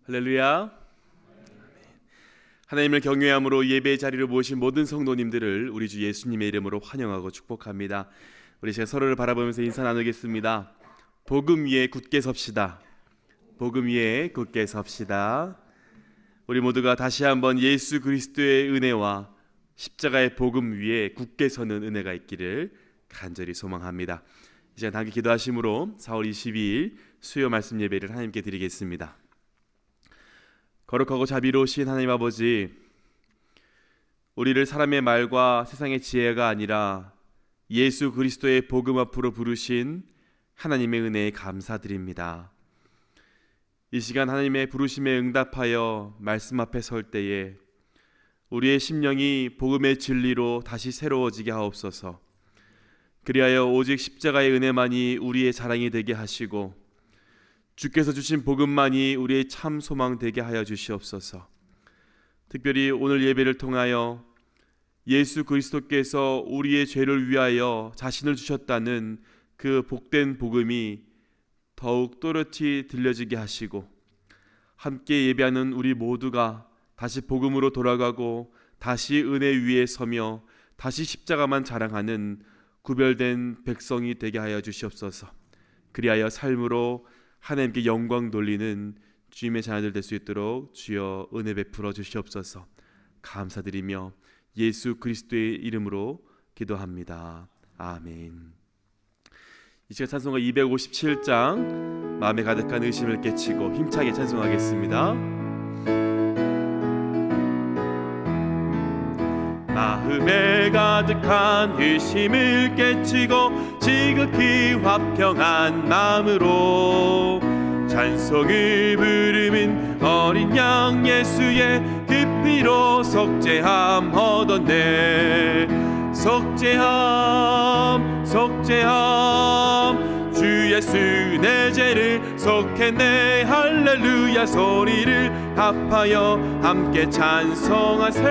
할렐루야. 하나님을 경외함으로 예배의 자리로 모신 모든 성도님들을 우리 주 예수님의 이름으로 환영하고 축복합니다. 우리 제가 서로를 바라보면서 인사 나누겠습니다. 복음 위에 굳게 섭시다. 복음 위에 굳게 섭시다. 우리 모두가 다시 한번 예수 그리스도의 은혜와 십자가의 복음 위에 굳게 서는 은혜가 있기를 간절히 소망합니다. 이제 단기 기도하심으로 4월 22일 수요 말씀 예배를 하나님께 드리겠습니다. 거룩하고 자비로우신 하나님 아버지, 우리를 사람의 말과 세상의 지혜가 아니라 예수 그리스도의 복음 앞으로 부르신 하나님의 은혜에 감사드립니다. 이 시간 하나님의 부르심에 응답하여 말씀 앞에 설 때에 우리의 심령이 복음의 진리로 다시 새로워지게 하옵소서. 그리하여 오직 십자가의 은혜만이 우리의 자랑이 되게 하시고 주께서 주신 복음만이 우리의 참 소망 되게 하여 주시옵소서. 특별히 오늘 예배를 통하여 예수 그리스도께서 우리의 죄를 위하여 자신을 주셨다는 그 복된 복음이 더욱 또렷이 들려지게 하시고, 함께 예배하는 우리 모두가 다시 복음으로 돌아가고 다시 은혜 위에 서며 다시 십자가만 자랑하는 구별된 백성이 되게 하여 주시옵소서. 그리하여 삶으로 하나님께 영광 돌리는 주님의 자녀들 될 수 있도록 주여 은혜 베풀어 주시옵소서. 감사드리며 예수 그리스도의 이름으로 기도합니다. 아멘. 이 시간 찬송가 257장 마음에 가득한 의심을 깨치고 힘차게 찬송하겠습니다. 마음에 가득한 의심을 깨치고 지극히 화평한 마음으로 찬송을 부르는 어린 양 예수의 그 피로 속죄함 얻었네. 속죄함 속죄함 주 예수 내 죄를 속했네. 할렐루야 소리를 합하여 함께 찬송하세.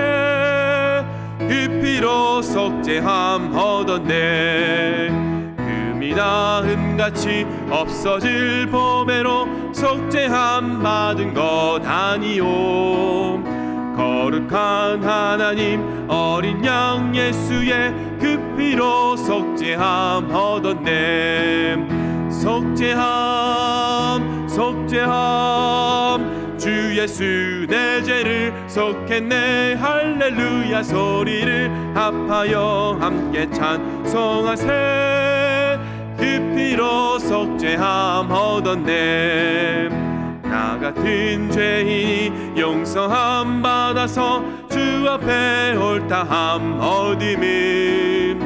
그 피로 속죄함 얻었네. 금이나 흠같이 없어질 보배로 속죄함 받은 것 아니오. 거룩한 하나님 어린 양 예수의 그 피로 속죄함 얻었네. 속죄함 속죄함 주 예수 내 죄를 속했네. 할렐루야 소리를 합하여 함께 찬송하세. 그 피로 속죄함 얻었네. 나 같은 죄인이 용서함 받아서 주 앞에 옳다함 얻음은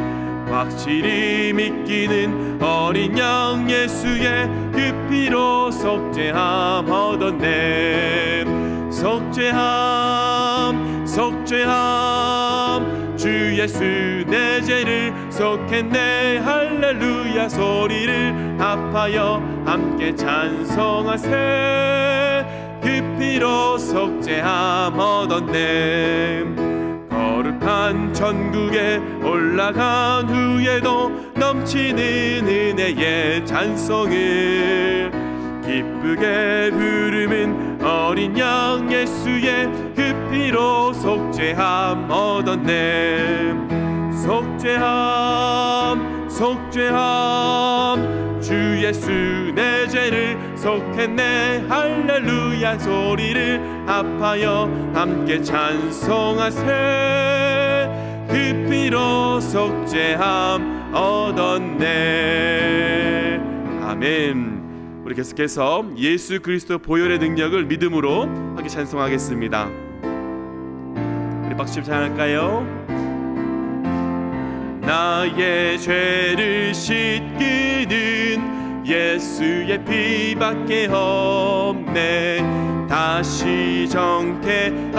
확실히 믿기는 어린 양 예수의 그 피로 속죄함 얻었네. 속죄함 속죄함 주 예수 내 죄를 속했네. 할렐루야 소리를 합하여 함께 찬송하세. 그 피로 속죄함 얻었네. 거룩한 천국에 올라간 후에도 넘치는 은혜의 찬송을 기쁘게 부르는 어린 양 예수의 그 피로 속죄함 얻었네. 속죄함 속죄함 주 예수 내 죄를 속했네. 할렐루야 소리를 합하여 함께 찬송하세. 그 피로 속죄함 얻었네. 아멘. 우리 계속해서 예수 그리스도 보혈의 능력을 믿음으로 함께 찬송하겠습니다. 우리 박수 좀 찬양할까요? 나의 죄를 씻기는 예수의 피밖에 없네. 다시 정케하기도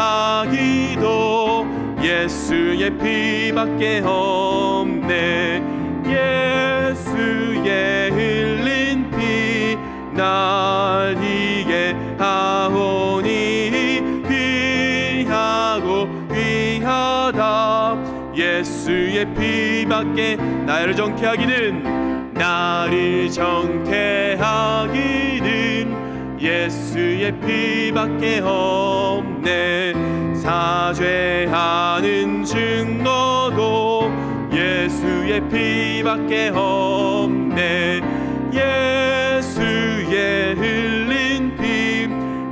예수의 피밖에 없네. 예수의 흘린 피 날 이게 하오니 귀하고 귀하다. 예수의 피밖에 나를 정케 하기는 예수의 예수의 피밖에 없네. 사죄하는 증거도 예수의 피밖에 없네. 예수의 흘린 피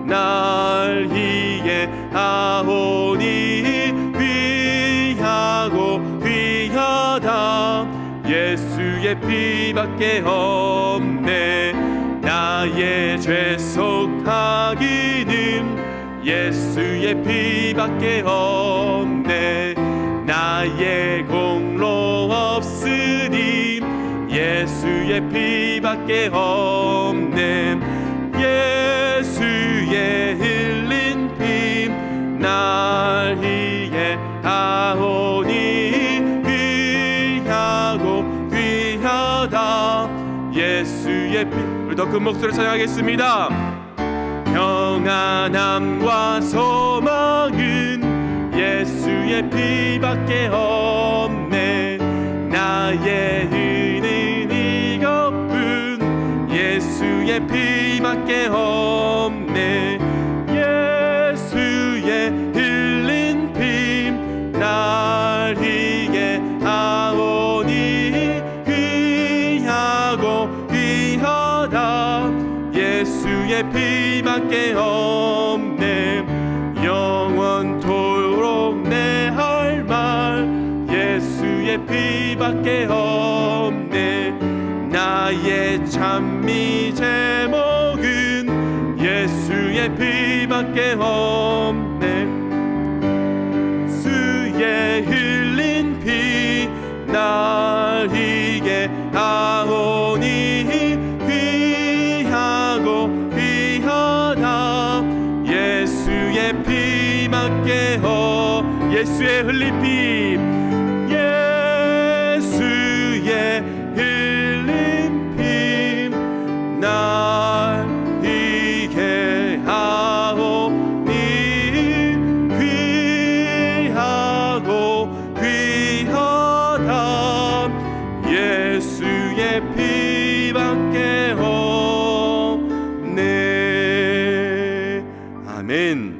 날 이해하오니 귀하고 귀하다. 예수의 피밖에 없네. 나의 죄 속하기는 예수의 피밖에 없네. 나의 공로 없으니 예수의 피밖에 없네. 예수의 흘린 피 날 이해하오니 귀하고 귀하다. 예수의 피. 우리 더 큰 목소리로 찬양하겠습니다. 평안함과 소망은 예수의 피밖에 없네. 나의 의는 이것뿐 예수의 피밖에 없네. 예수의 흘린 피 날 이해하오니 귀하고 귀하다. 예수의 피밖에 없네. 영원토록 내 할 말 예수의 피밖에 없네. 나의 찬미 제목은 예수의 피밖에 없네. 주의 흘린 피 날 이해하오니 귀하고 귀하다. 예수의 피밖에 예수의 흘린 피 예수의 흘린 피 날 이해하오니 귀하고 귀하다. 예수의 피밖에 없네. 아멘.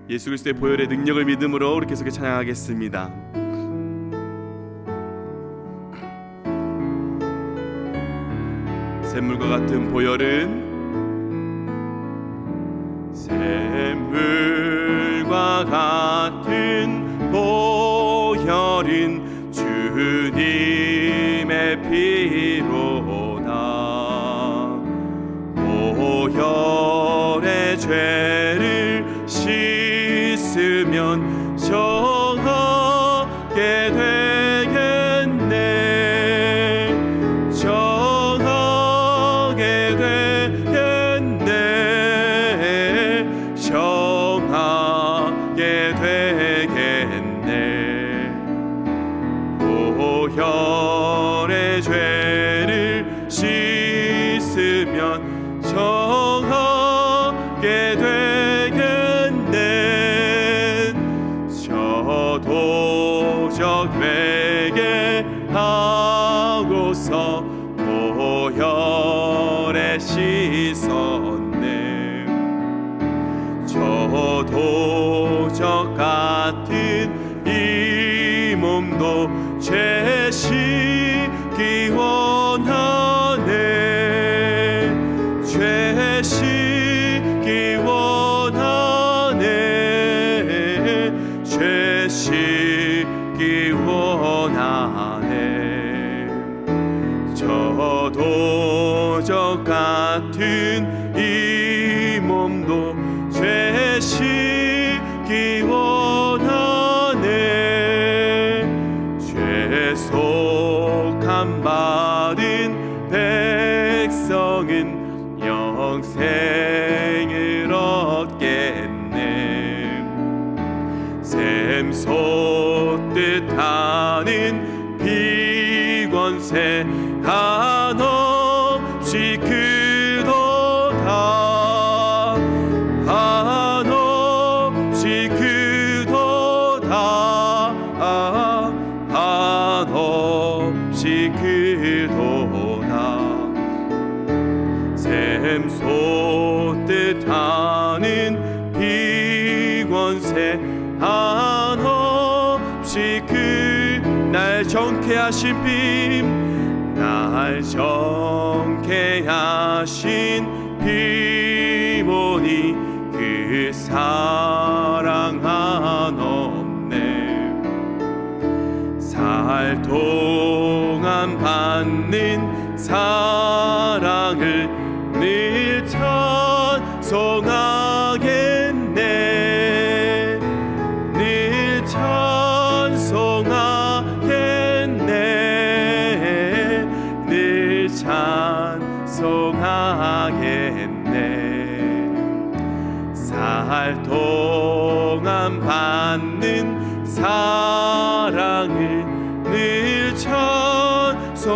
예수 그리스도의 보혈의 능력을 믿음으로 우리 계속해 찬양하겠습니다. 샘물과 같은 보혈은 샘물과 같은 보혈은 주님의 피로다. 보혈의 죄를 씻으면 정하게 되겠네. 정하게 되겠네. 정하게 되겠네. 보혈의 죄를 씻으면 정하게 되겠네. 저도적 회개하고서 보혈에 씻었네. 저도적 같은 이 몸도 죄 씻기 원하네. 죄 씻기 원하네. 죄 씻기 원하네. 저도적 같은 이 몸도 죄 씻기 원하네. 죄속함 받은 백성은 영생을 얻겠네. 샘솟듯 하는 비권세 한없이 크도다. 한없이 크도다. 한없이 크도다. 샘솟듯 하는 비권세 한없이 그날 정케하신 빔, 날 정케하신 비보니 그 사랑 한없네. 살 동안 받는 사랑을 늘 찬송하겠네. 늘 찬송하겠네. 늘 찬송하겠네. 살 동안 받는 사랑을 늘 찬송하겠네.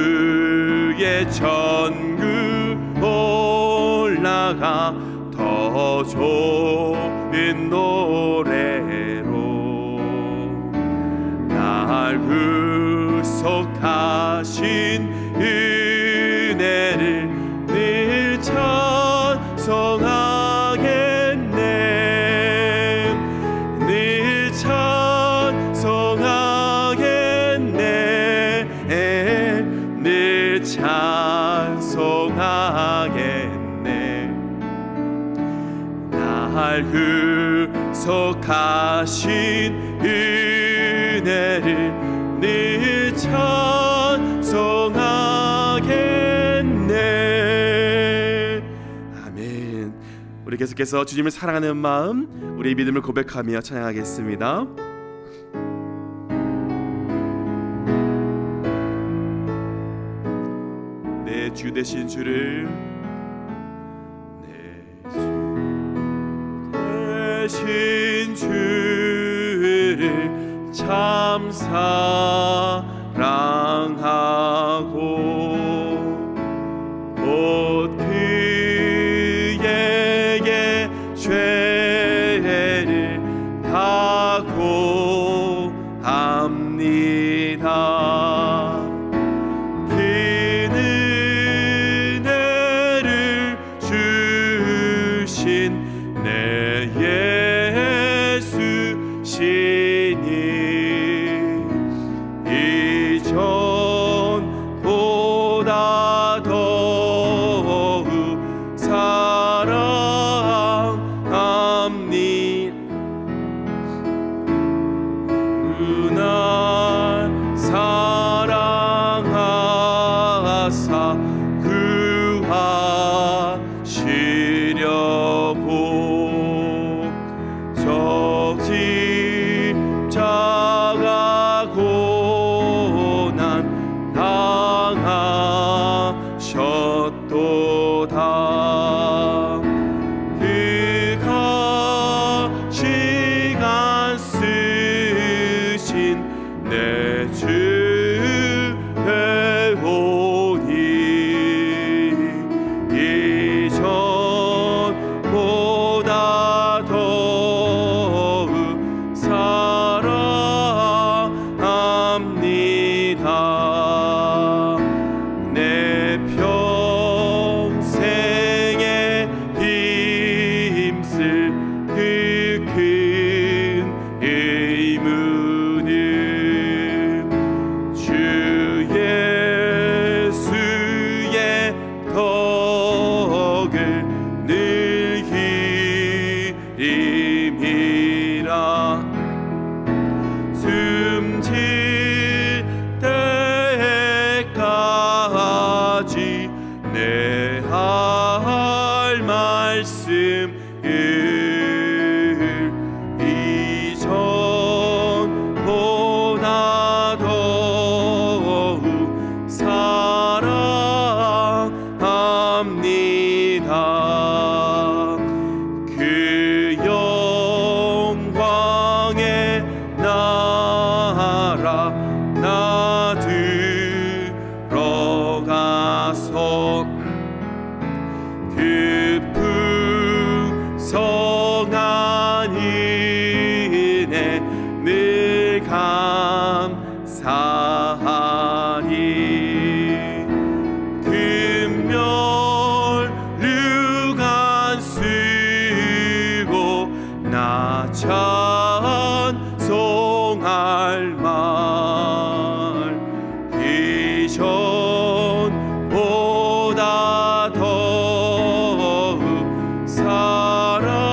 이후에 천국 올라가 더 좋은 노래로 날 구속하신 은혜를 늘 찬송하겠네. 늘 찬송하겠네. 늘 찬송하겠네. 날 구속하신 은혜를 늘 찬송하겠네. 아멘. 우리 계속해서 주님을 사랑하는 마음, 우리의 믿음을 고백하며 찬양하겠습니다. 내 주 되신 주를, 내 주 되신 주를 참 사랑하고 곧 그에게 죄를 다 고합니다. 그 은혜를 주신 내 예수 시니 이전보다 더욱 사랑합니다. 날 사랑하사 구하시려고 저 십자가 고난 당하셨도다. 그가 시간 쓰신 내 주 배우니 이전보다 더욱 사랑합니다. 내 평생에 힘쓸 그 큰 의무는 주 예수의 덕을 늘 기림이라. 숨질 때까지 내 할 말씀을 이전보다 더욱 사랑합니다. 그 영광의 나라 나 들어가서 그 풍성한 은혜 늘 감사하리. 경할 말 이전보다 더욱 사랑합니다.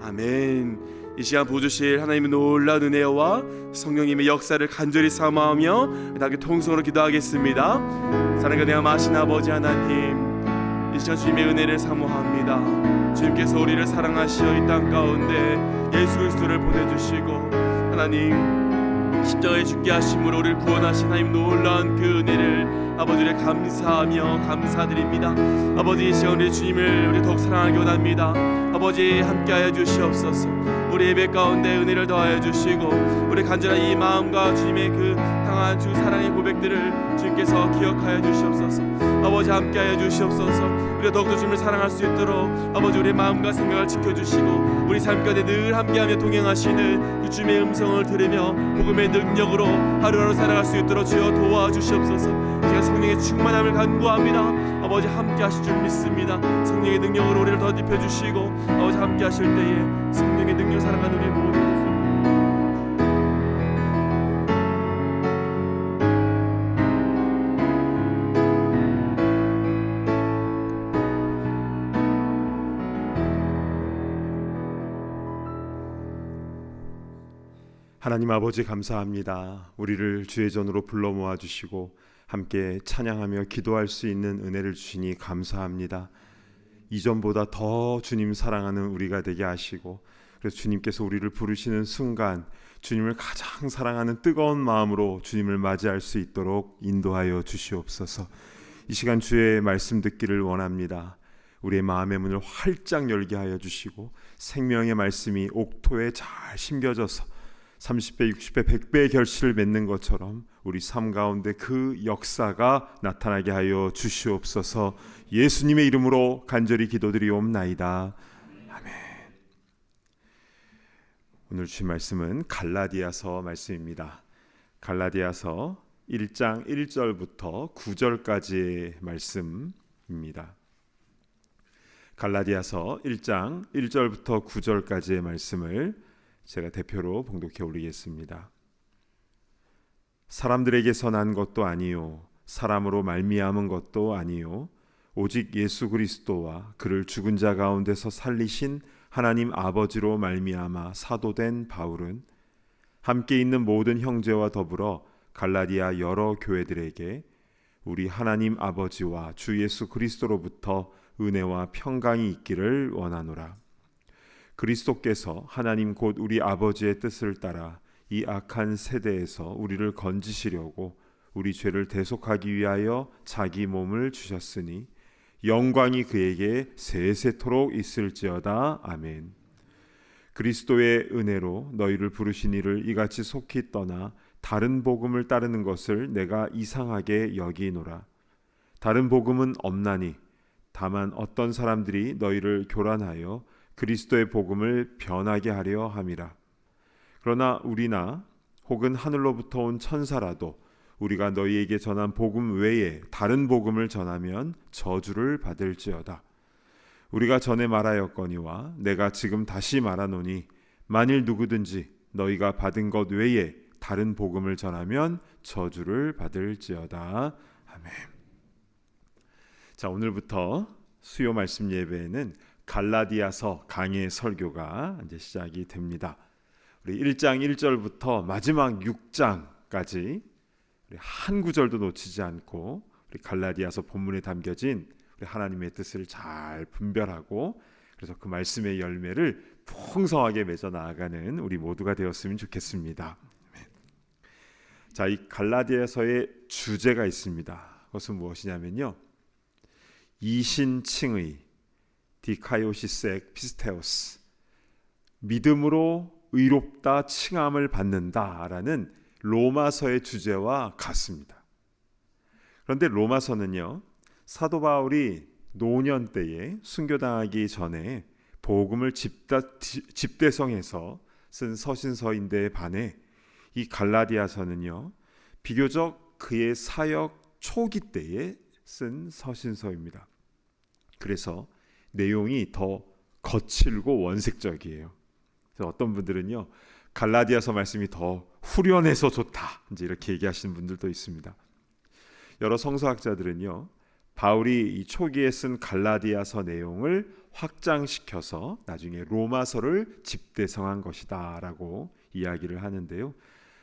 아멘. 이 시간 보여주실 하나님의 놀라운 은혜와 성령님의 역사를 간절히 사모하며 나에게 통성으로 기도하겠습니다. 사랑과 내함하신 아버지 하나님, 이 시간 주님의 은혜를 사모합니다. 주님께서 우리를 사랑하시어 이 땅 가운데 예수 그리스도를 보내주시고 하나님 십자가에 죽게 하심으로 우리를 구원하신 하나님 놀라운 그 은혜를 아버지를 감사하며 감사드립니다. 아버지 이 시간 우리 주님을 우리 더욱 사랑하기 원합니다. 아버지 함께하여 주시옵소서. 우리 예배 가운데 은혜를 더하여 주시고 우리 간절한 이 마음과 주님의 그 향한 주 사랑의 고백들을 주님께서 기억하여 주시옵소서. 아버지 함께하여 주시옵소서. 우리가 더욱더 주님을 사랑할 수 있도록 아버지 우리 마음과 생각을 지켜주시고 우리 삶 가운데 늘 함께하며 동행하시는 그 주님의 음성을 들으며 복음의 능력으로 하루하루 살아갈 수 있도록 주여 도와주시옵소서. 제가 성령의 충만함을 간구합니다. 아버지 함께 하실 줄 믿습니다. 성령의 능력으로 우리를 더 입혀주시고 아버지 함께 하실 때에 성령의 능력 살아가는 우리 모두 하나님 아버지 감사합니다. 우리를 주의 전으로 불러 모아 주시고 함께 찬양하며 기도할 수 있는 은혜를 주시니 감사합니다. 이전보다 더 주님 사랑하는 우리가 되게 하시고 그래서 주님께서 우리를 부르시는 순간 주님을 가장 사랑하는 뜨거운 마음으로 주님을 맞이할 수 있도록 인도하여 주시옵소서. 이 시간 주의 말씀 듣기를 원합니다. 우리의 마음의 문을 활짝 열게 하여 주시고 생명의 말씀이 옥토에 잘 심겨져서 30배, 60배, 100배의 결실을 맺는 것처럼 우리 삶 가운데 그 역사가 나타나게 하여 주시옵소서. 예수님의 이름으로 간절히 기도드리옵나이다. 아멘. 오늘 주신 말씀은 갈라디아서 말씀입니다. 갈라디아서 1장 1절부터 9절까지의 말씀입니다. 갈라디아서 1장 1절부터 9절까지의 말씀을 제가 대표로 봉독해 올리겠습니다. 사람들에게서 난 것도 아니요 사람으로 말미암은 것도 아니요 오직 예수 그리스도와 그를 죽은 자 가운데서 살리신 하나님 아버지로 말미암아 사도된 바울은 함께 있는 모든 형제와 더불어 갈라디아 여러 교회들에게 우리 하나님 아버지와 주 예수 그리스도로부터 은혜와 평강이 있기를 원하노라. 그리스도께서 하나님 곧 우리 아버지의 뜻을 따라 이 악한 세대에서 우리를 건지시려고 우리 죄를 대속하기 위하여 자기 몸을 주셨으니 영광이 그에게 세세토록 있을지어다. 아멘. 그리스도의 은혜로 너희를 부르신 이를 이같이 속히 떠나 다른 복음을 따르는 것을 내가 이상하게 여기노라. 다른 복음은 없나니 다만 어떤 사람들이 너희를 교란하여 그리스도의 복음을 변하게 하려 함이라. 그러나 우리나 혹은 하늘로부터 온 천사라도 우리가 너희에게 전한 복음 외에 다른 복음을 전하면 저주를 받을지어다. 우리가 전에 말하였거니와 내가 지금 다시 말하노니 만일 누구든지 너희가 받은 것 외에 다른 복음을 전하면 저주를 받을지어다. 아멘. 자, 오늘부터 수요 말씀 예배에는 갈라디아서 강해 설교가 이제 시작이 됩니다. 우리 1장 1절부터 마지막 6장까지 우리 한 구절도 놓치지 않고 우리 갈라디아서 본문에 담겨진 우리 하나님의 뜻을 잘 분별하고 그래서 그 말씀의 열매를 풍성하게 맺어 나아가는 우리 모두가 되었으면 좋겠습니다. 자, 이 갈라디아서의 주제가 있습니다. 그것은 무엇이냐면요, 이신칭의 디카이오시스 피스테오스, 믿음으로 의롭다 칭함을 받는다라는 로마서의 주제와 같습니다. 그런데 로마서는요, 사도 바울이 노년 때에 순교당하기 전에 복음을 집대성해서 쓴 서신서인데 반해 이 갈라디아서는요, 비교적 그의 사역 초기 때에 쓴 서신서입니다. 그래서 내용이 더 거칠고 원색적이에요. 그래서 어떤 분들은요, 갈라디아서 말씀이 더 후련해서 좋다, 이제 이렇게 얘기하시는 분들도 있습니다. 여러 성서학자들은요, 바울이 이 초기에 쓴 갈라디아서 내용을 확장시켜서 나중에 로마서를 집대성한 것이다라고 이야기를 하는데요.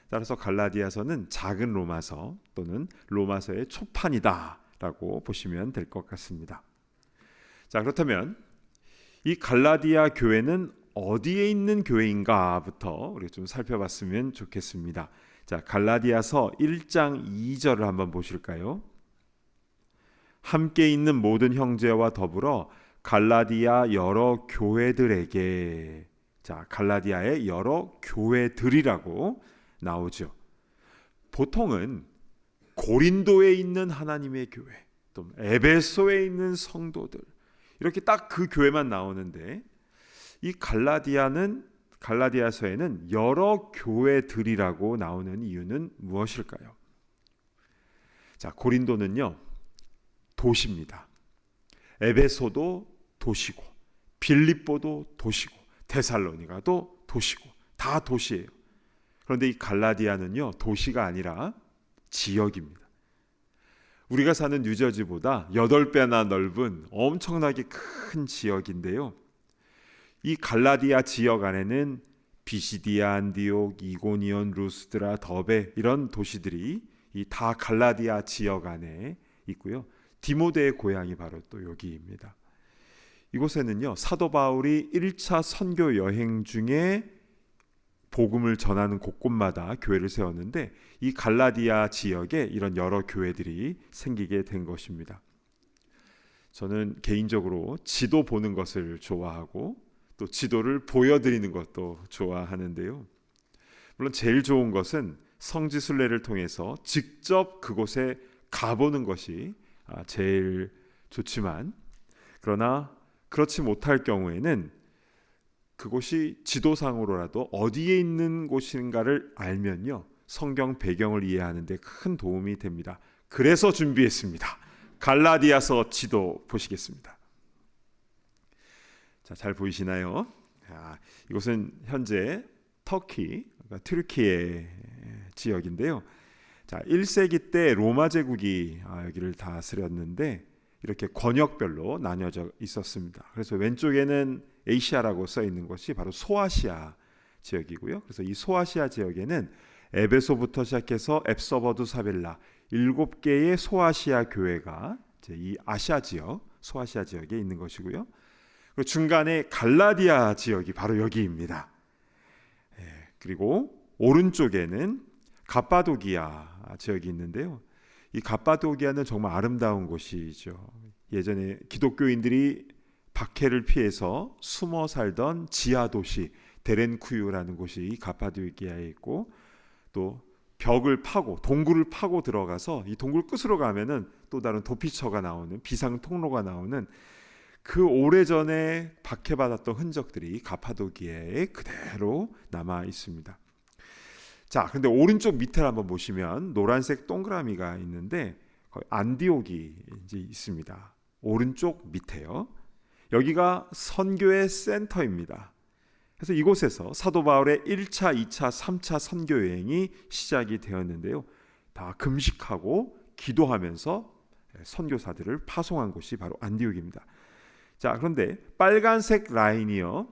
따라서 갈라디아서는 작은 로마서 또는 로마서의 초판이다라고 보시면 될 것 같습니다. 자, 그렇다면 이 갈라디아 교회는 어디에 있는 교회인가부터 우리가 좀 살펴봤으면 좋겠습니다. 자, 갈라디아서 1장 2절을 한번 보실까요? 함께 있는 모든 형제와 더불어 갈라디아 여러 교회들에게, 자, 갈라디아의 여러 교회들이라고 나오죠. 보통은 고린도에 있는 하나님의 교회, 또 에베소에 있는 성도들, 이렇게 딱 그 교회만 나오는데, 이 갈라디아서에는 여러 교회들이라고 나오는 이유는 무엇일까요? 자, 고린도는요, 도시입니다. 에베소도 도시고, 빌립보도 도시고, 데살로니가도 도시고, 다 도시예요. 그런데 이 갈라디아는요, 도시가 아니라 지역입니다. 우리가 사는 뉴저지보다 8배나 넓은 엄청나게 큰 지역인데요, 이 갈라디아 지역 안에는 비시디아, 안디옥, 이고니온, 루스드라, 더베, 이런 도시들이 이 다 갈라디아 지역 안에 있고요. 디모데의 고향이 바로 또 여기입니다. 이곳에는요, 사도 바울이 1차 선교 여행 중에 복음을 전하는 곳곳마다 교회를 세웠는데, 이 갈라디아 지역에 이런 여러 교회들이 생기게 된 것입니다. 저는 개인적으로 지도 보는 것을 좋아하고 또 지도를 보여드리는 것도 좋아하는데요. 물론 제일 좋은 것은 성지순례를 통해서 직접 그곳에 가보는 것이 제일 좋지만, 그러나 그렇지 못할 경우에는 그곳이 지도상으로라도 어디에 있는 곳인가를 알면요, 성경 배경을 이해하는 데 큰 도움이 됩니다. 그래서 준비했습니다. 갈라디아서 지도 보시겠습니다. 자, 잘 보이시나요? 이곳은 현재 터키, 그러니까 튀르키예 지역인데요. 자, 1세기 때 로마 제국이 여기를 다스렸는데 이렇게 권역별로 나뉘어져 있었습니다. 그래서 왼쪽에는 에이시아라고 써 있는 것이 바로 소아시아 지역이고요. 그래서 이 소아시아 지역에는 에베소부터 시작해서 앱서버두 사벨라 7개의 소아시아 교회가 이제 이 아시아 지역, 소아시아 지역에 있는 것이고요. 그리고 중간에 갈라디아 지역이 바로 여기입니다. 그리고 오른쪽에는 갑바도기아 지역이 있는데요. 이 갑바도기아는 정말 아름다운 곳이죠. 예전에 기독교인들이 박해를 피해서 숨어 살던 지하 도시 데렌쿠유라는 곳이 갑바도기아에 있고, 또 벽을 파고 동굴을 파고 들어가서 이 동굴 끝으로 가면은 또 다른 도피처가 나오는, 비상 통로가 나오는 그 오래전에 박해받았던 흔적들이 갑바도기아에 그대로 남아 있습니다. 자, 근데 오른쪽 밑을 한번 보시면 노란색 동그라미가 있는데 거기 안디옥이 이제 있습니다. 오른쪽 밑에요. 여기가 선교의 센터입니다. 그래서 이곳에서 사도 바울의 1차, 2차, 3차 선교 여행이 시작이 되었는데요. 다 금식하고 기도하면서 선교사들을 파송한 곳이 바로 안디옥입니다. 자, 그런데 빨간색 라인이요,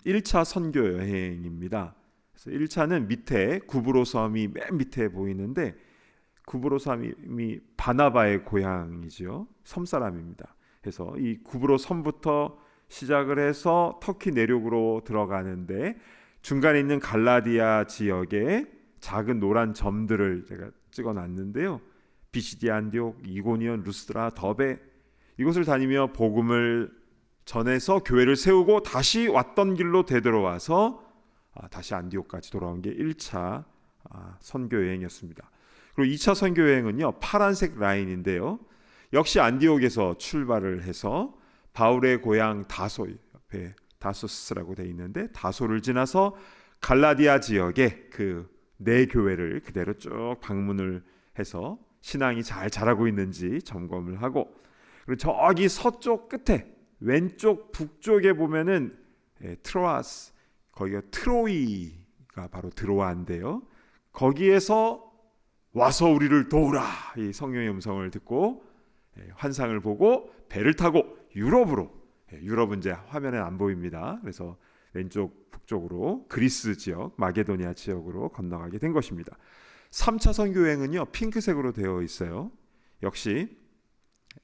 1차 선교 여행입니다. 그래서 1차는 밑에 구브로 섬이 맨 밑에 보이는데, 구브로 섬이 바나바의 고향이죠. 섬 사람입니다. 그래서 이 구브로 섬부터 시작을 해서 터키 내륙으로 들어가는데, 중간에 있는 갈라디아 지역에 작은 노란 점들을 제가 찍어놨는데요. 비시디아, 안디옥, 이고니온, 루스드라, 더베, 이곳을 다니며 복음을 전해서 교회를 세우고 다시 왔던 길로 되돌아와서 다시 안디옥까지 돌아온 게 1차 선교 여행이었습니다. 그리고 2차 선교 여행은요, 파란색 라인인데요. 역시 안디옥에서 출발을 해서 바울의 고향 다소, 옆에 다소스라고 되어 있는데 다소를 지나서 갈라디아 지역에 그 네 교회를 그대로 쭉 방문을 해서 신앙이 잘 자라고 있는지 점검을 하고, 그리고 저기 서쪽 끝에 왼쪽 북쪽에 보면은 트로아스, 거기가 트로이가 바로 드로아인데요. 거기에서 와서 우리를 도우라, 이 성령의 음성을 듣고 환상을 보고 배를 타고 유럽으로, 유럽은 이제 화면에 안 보입니다. 그래서 왼쪽 북쪽으로 그리스 지역, 마게도니아 지역으로 건너가게 된 것입니다. 3차 선교 여행은요, 핑크색으로 되어 있어요. 역시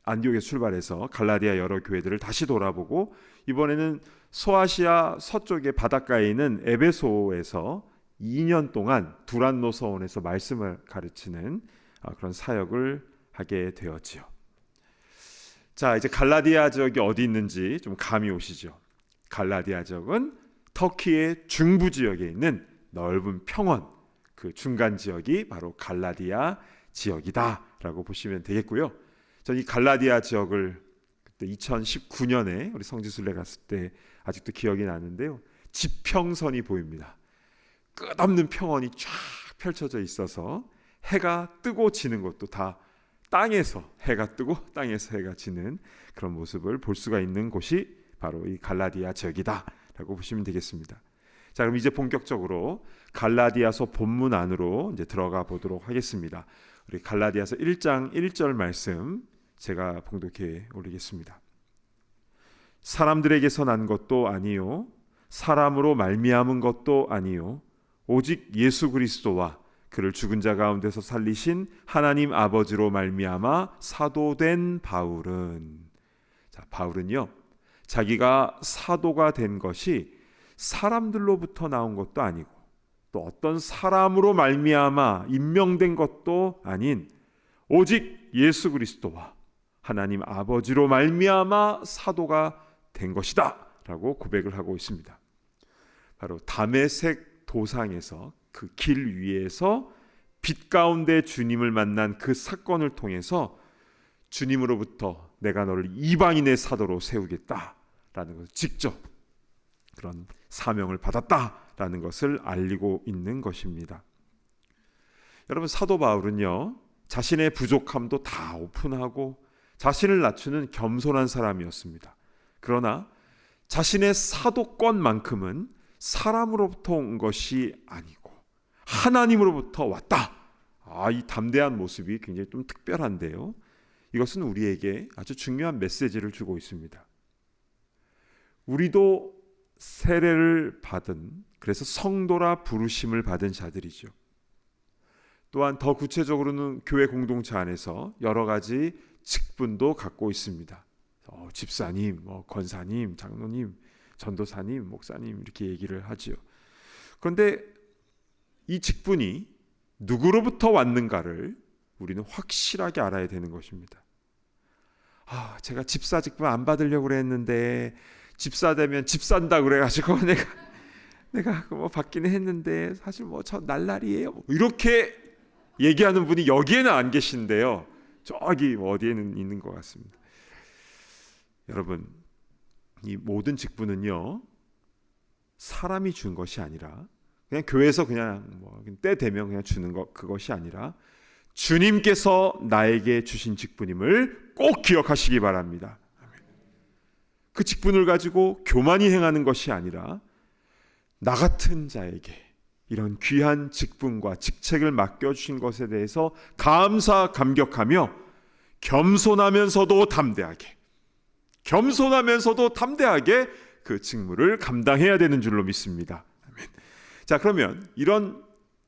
안디옥에서 출발해서 갈라디아 여러 교회들을 다시 돌아보고, 이번에는 소아시아 서쪽의 바닷가에 있는 에베소에서 2년 동안 두란노 서원에서 말씀을 가르치는 그런 사역을 하게 되었지요. 자, 이제 갈라디아 지역이 어디 있는지 좀 감이 오시죠? 갈라디아 지역은 터키의 중부 지역에 있는 넓은 평원, 그 중간 지역이 바로 갈라디아 지역이다라고 보시면 되겠고요. 저는 이 갈라디아 지역을 그때 2019년에 우리 성지순례 갔을 때 아직도 기억이 나는데요. 지평선이 보입니다. 끝없는 평원이 쫙 펼쳐져 있어서 해가 뜨고 지는 것도 다 땅에서 해가 뜨고 땅에서 해가 지는 그런 모습을 볼 수가 있는 곳이 바로 이 갈라디아 지역이다라고 보시면 되겠습니다. 자, 그럼 이제 본격적으로 갈라디아서 본문 안으로 이제 들어가 보도록 하겠습니다. 우리 갈라디아서 1장 1절 말씀 제가 봉독해 올리겠습니다. 사람들에게서 난 것도 아니요 사람으로 말미암은 것도 아니요 오직 예수 그리스도와 그를 죽은 자 가운데서 살리신 하나님 아버지로 말미암아 사도된 바울은, 자, 바울은요 자기가 사도가 된 것이 사람들로부터 나온 것도 아니고 또 어떤 사람으로 말미암아 임명된 것도 아닌 오직 예수 그리스도와 하나님 아버지로 말미암아 사도가 된 것이다 라고 고백을 하고 있습니다. 바로 다메섹 도상에서 그 길 위에서 빛 가운데 주님을 만난 그 사건을 통해서 주님으로부터 내가 너를 이방인의 사도로 세우겠다라는 것을 직접 그런 사명을 받았다라는 것을 알리고 있는 것입니다. 여러분, 사도 바울은요 자신의 부족함도 다 오픈하고 자신을 낮추는 겸손한 사람이었습니다. 그러나 자신의 사도권만큼은 사람으로부터 온 것이 아니고 하나님으로부터 왔다. 이 담대한 모습이 굉장히 좀 특별한데요. 이것은 우리에게 아주 중요한 메시지를 주고 있습니다. 우리도 세례를 받은, 그래서 성도라 부르심을 받은 자들이죠. 또한 더 구체적으로는 교회 공동체 안에서 여러 가지 직분도 갖고 있습니다. 집사님, 권사님, 장로님, 전도사님, 목사님 이렇게 얘기를 하지요. 그런데 이 직분이 누구로부터 왔는가를 우리는 확실하게 알아야 되는 것입니다. 제가 집사 직분 안 받으려고 그랬는데 집사 되면 집 산다 그래가지고 내가 받기는 했는데 사실 저 날라리예요. 이렇게 얘기하는 분이 여기에는 안 계신데요. 저기 어디에는 있는 것 같습니다. 여러분, 이 모든 직분은요 사람이 준 것이 아니라 그냥 교회에서 그냥 때 되면 그냥 주는 것, 그것이 아니라 주님께서 나에게 주신 직분임을 꼭 기억하시기 바랍니다. 그 직분을 가지고 교만히 행하는 것이 아니라 나 같은 자에게 이런 귀한 직분과 직책을 맡겨주신 것에 대해서 감사감격하며 겸손하면서도 담대하게 그 직무를 감당해야 되는 줄로 믿습니다. 아멘. 자, 그러면 이런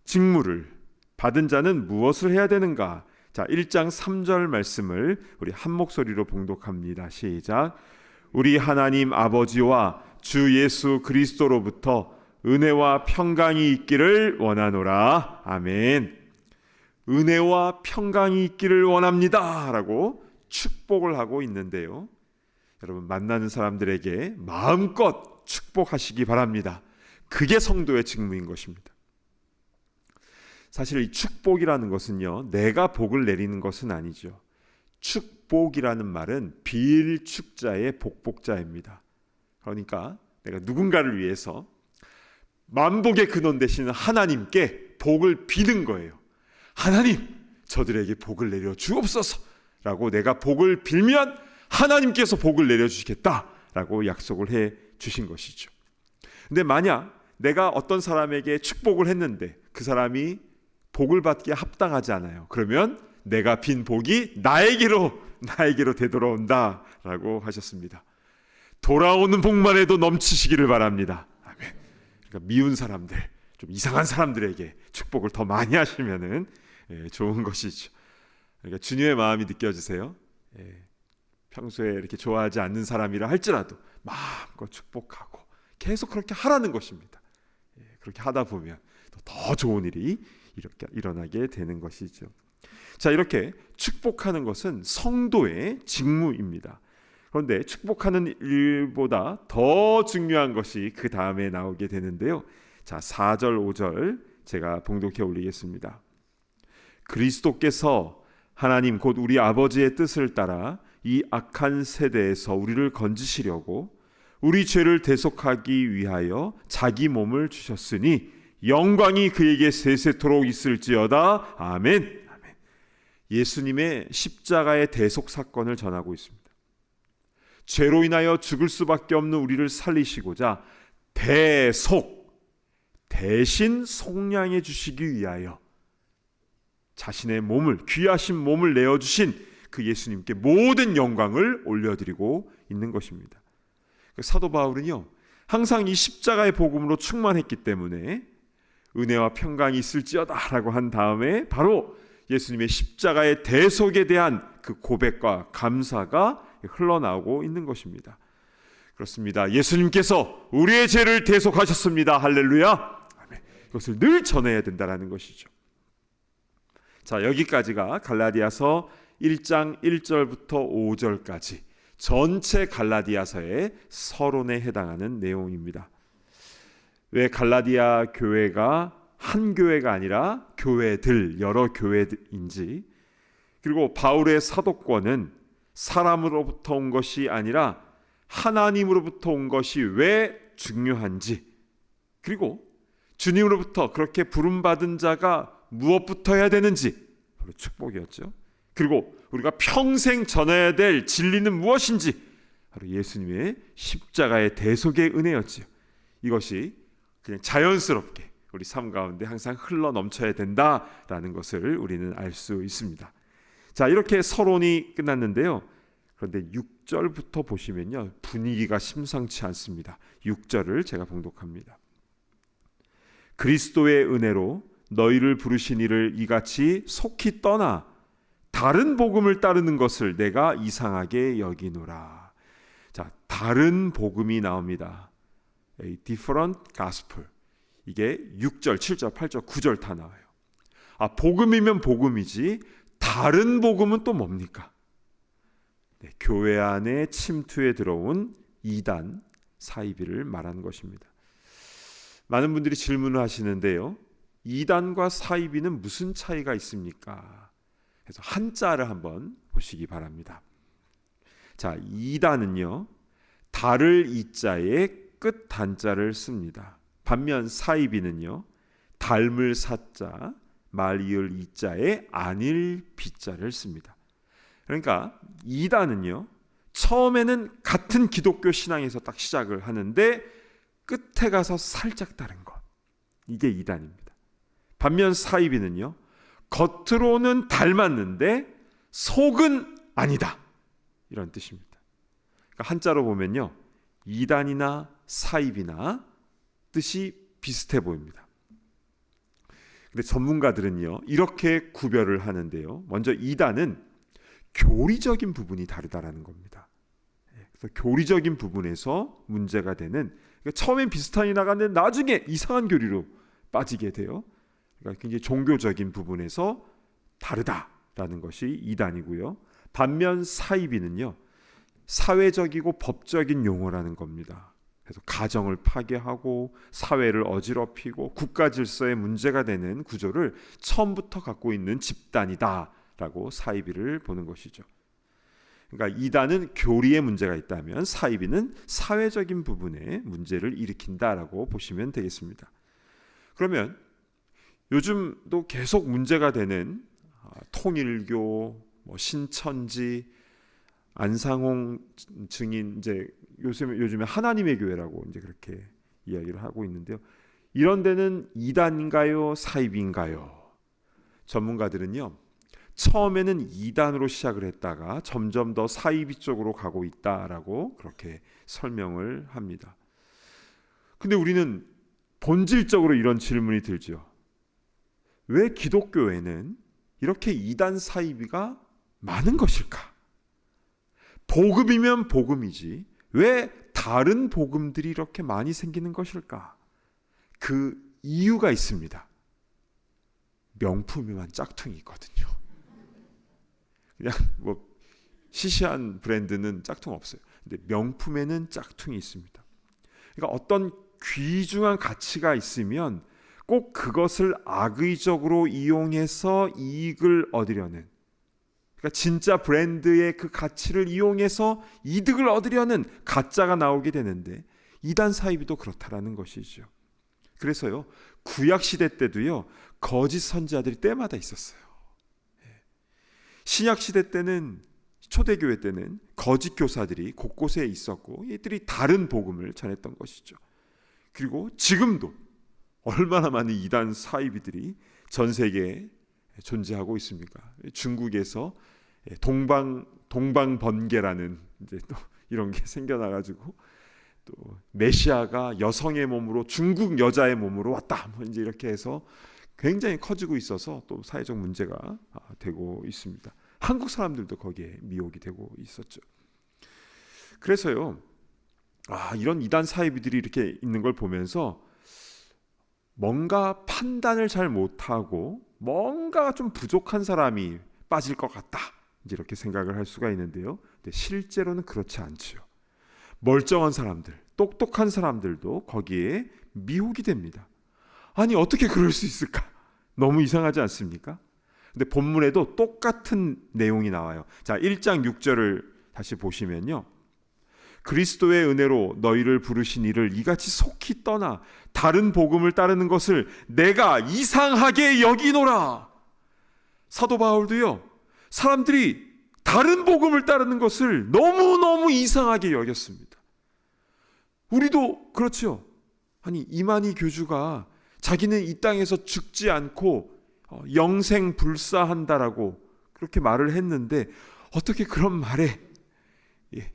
직무를 받은 자는 무엇을 해야 되는가? 자, 1장 3절 말씀을 우리 한 목소리로 봉독합니다. 시작. 우리 하나님 아버지와 주 예수 그리스도로부터 은혜와 평강이 있기를 원하노라. 아멘. 은혜와 평강이 있기를 원합니다 라고 축복을 하고 있는데요, 여러분, 만나는 사람들에게 마음껏 축복하시기 바랍니다. 그게 성도의 직무인 것입니다. 사실 이 축복이라는 것은요 내가 복을 내리는 것은 아니죠. 축복이라는 말은 비일축자의 복복자입니다. 그러니까 내가 누군가를 위해서 만복의 근원 되시는 하나님께 복을 비는 거예요. 하나님, 저들에게 복을 내려 주옵소서 라고 내가 복을 빌면 하나님께서 복을 내려주시겠다라고 약속을 해 주신 것이죠. 근데 만약 내가 어떤 사람에게 축복을 했는데 그 사람이 복을 받기에 합당하지 않아요. 그러면 내가 빈 복이 나에게로 되돌아온다라고 하셨습니다. 돌아오는 복만 해도 넘치시기를 바랍니다. 아멘. 그러니까 미운 사람들, 좀 이상한 사람들에게 축복을 더 많이 하시면은 좋은 것이죠. 그러니까 주님의 마음이 느껴지세요? 평소에 이렇게 좋아하지 않는 사람이라 할지라도 마음껏 축복하고 계속 그렇게 하라는 것입니다. 그렇게 하다 보면 더 좋은 일이 이렇게 일어나게 되는 것이죠. 자, 이렇게 축복하는 것은 성도의 직무입니다. 그런데 축복하는 일보다 더 중요한 것이 그 다음에 나오게 되는데요. 자, 4절 5절 제가 봉독해 올리겠습니다. 그리스도께서 하나님 곧 우리 아버지의 뜻을 따라 이 악한 세대에서 우리를 건지시려고 우리 죄를 대속하기 위하여 자기 몸을 주셨으니 영광이 그에게 세세토록 있을지어다. 아멘. 아멘. 예수님의 십자가의 대속 사건을 전하고 있습니다. 죄로 인하여 죽을 수밖에 없는 우리를 살리시고자 대신 속량해 주시기 위하여 자신의 몸을, 귀하신 몸을 내어주신 그 예수님께 모든 영광을 올려드리고 있는 것입니다. 사도 바울은요, 항상 이 십자가의 복음으로 충만했기 때문에 은혜와 평강이 있을지어다라고 한 다음에 바로 예수님의 십자가의 대속에 대한 그 고백과 감사가 흘러나오고 있는 것입니다. 그렇습니다. 예수님께서 우리의 죄를 대속하셨습니다. 할렐루야. 아멘. 이것을 늘 전해야 된다는 것이죠. 자, 여기까지가 갈라디아서 1장 1절부터 5절까지 전체 갈라디아서의 서론에 해당하는 내용입니다. 왜 갈라디아 교회가 한 교회가 아니라 교회들, 여러 교회인지, 그리고 바울의 사도권은 사람으로부터 온 것이 아니라 하나님으로부터 온 것이 왜 중요한지, 그리고 주님으로부터 그렇게 부름받은 자가 무엇부터 해야 되는지, 바로 축복이었죠. 그리고 우리가 평생 전해야 될 진리는 무엇인지, 바로 예수님의 십자가의 대속의 은혜였지요. 이것이 그냥 자연스럽게 우리 삶 가운데 항상 흘러 넘쳐야 된다라는 것을 우리는 알 수 있습니다. 자, 이렇게 서론이 끝났는데요. 그런데 6절부터 보시면요, 분위기가 심상치 않습니다. 6절을 제가 봉독합니다. 그리스도의 은혜로 너희를 부르신 이를 이같이 속히 떠나 다른 복음을 따르는 것을 내가 이상하게 여기노라. 자, 다른 복음이 나옵니다. A different gospel. 이게 6절, 7절, 8절, 9절 다 나와요. 복음이면 복음이지 다른 복음은 또 뭡니까? 교회 안에 침투해 들어온 이단, 사이비를 말하는 것입니다. 많은 분들이 질문을 하시는데요. 이단과 사이비는 무슨 차이가 있습니까? 그래서 한자를 한번 보시기 바랍니다. 자, 이단은요, 달을 이자에 끝 단자를 씁니다. 반면 사이비는요, 닮을 사자, 말이을 이자에 안일 비자를 씁니다. 그러니까 이단은요, 처음에는 같은 기독교 신앙에서 딱 시작을 하는데 끝에 가서 살짝 다른 것, 이게 이단입니다. 반면 사이비는요, 겉으로는 닮았는데 속은 아니다, 이런 뜻입니다. 그러니까 한자로 보면요, 이단이나 사이비나 뜻이 비슷해 보입니다. 근데 전문가들은요, 이렇게 구별을 하는데요. 먼저 이단은 교리적인 부분이 다르다라는 겁니다. 그래서 교리적인 부분에서 문제가 되는, 그러니까 처음엔 비슷하게 나갔는데 나중에 이상한 교리로 빠지게 돼요. 그러니까 굉장히 종교적인 부분에서 다르다라는 것이 이단이고요. 반면 사이비는요, 사회적이고 법적인 용어라는 겁니다. 그래서 가정을 파괴하고 사회를 어지럽히고 국가 질서에 문제가 되는 구조를 처음부터 갖고 있는 집단이다라고 사이비를 보는 것이죠. 그러니까 이단은 교리에 문제가 있다면 사이비는 사회적인 부분에 문제를 일으킨다라고 보시면 되겠습니다. 그러면 요즘도 계속 문제가 되는 통일교, 신천지, 안상홍 증인 이제 요즘에 하나님의 교회라고 이제 그렇게 이야기를 하고 있는데요. 이런 데는 이단인가요, 사입인가요? 전문가들은요, 처음에는 이단으로 시작을 했다가 점점 더 사이비 쪽으로 가고 있다라고 그렇게 설명을 합니다. 근데 우리는 본질적으로 이런 질문이 들죠. 왜 기독교에는 이렇게 이단 사이비가 많은 것일까? 복음이면 복음이지 왜 다른 복음들이 이렇게 많이 생기는 것일까? 그 이유가 있습니다. 명품에만 짝퉁이 있거든요. 그냥 뭐 시시한 브랜드는 짝퉁 없어요. 근데 명품에는 짝퉁이 있습니다. 그러니까 어떤 귀중한 가치가 있으면 꼭 그것을 악의적으로 이용해서 이익을 얻으려는, 그러니까 진짜 브랜드의 그 가치를 이용해서 이득을 얻으려는 가짜가 나오게 되는데 이단 사이비도 그렇다라는 것이죠. 그래서요, 구약 시대 때도요, 거짓 선지자들이 때마다 있었어요. 신약 시대 때는, 초대교회 때는 거짓 교사들이 곳곳에 있었고 이들이 다른 복음을 전했던 것이죠. 그리고 지금도 얼마나 많은 이단 사이비들이 전 세계에 존재하고 있습니까? 중국에서 동방번개라는 이제 또 이런 게 생겨나가지고 또 메시아가 여성의 몸으로 중국 여자의 몸으로 왔다, 뭐 이제 이렇게 해서 굉장히 커지고 있어서 또 사회적 문제가 되고 있습니다. 한국 사람들도 거기에 미혹이 되고 있었죠. 그래서요, 이런 이단 사이비들이 이렇게 있는 걸 보면서 뭔가 판단을 잘 못하고 뭔가 좀 부족한 사람이 빠질 것 같다, 이제 이렇게 생각을 할 수가 있는데요. 근데 실제로는 그렇지 않죠. 멀쩡한 사람들, 똑똑한 사람들도 거기에 미혹이 됩니다. 아니, 어떻게 그럴 수 있을까? 너무 이상하지 않습니까? 근데 본문에도 똑같은 내용이 나와요. 자, 1장 6절을 다시 보시면요, 그리스도의 은혜로 너희를 부르신 이를 이같이 속히 떠나 다른 복음을 따르는 것을 내가 이상하게 여기노라. 사도 바울도요, 사람들이 다른 복음을 따르는 것을 너무너무 이상하게 여겼습니다. 우리도 그렇죠. 아니, 이만희 교주가 자기는 이 땅에서 죽지 않고 영생불사한다라고 그렇게 말을 했는데 어떻게 그런 말에,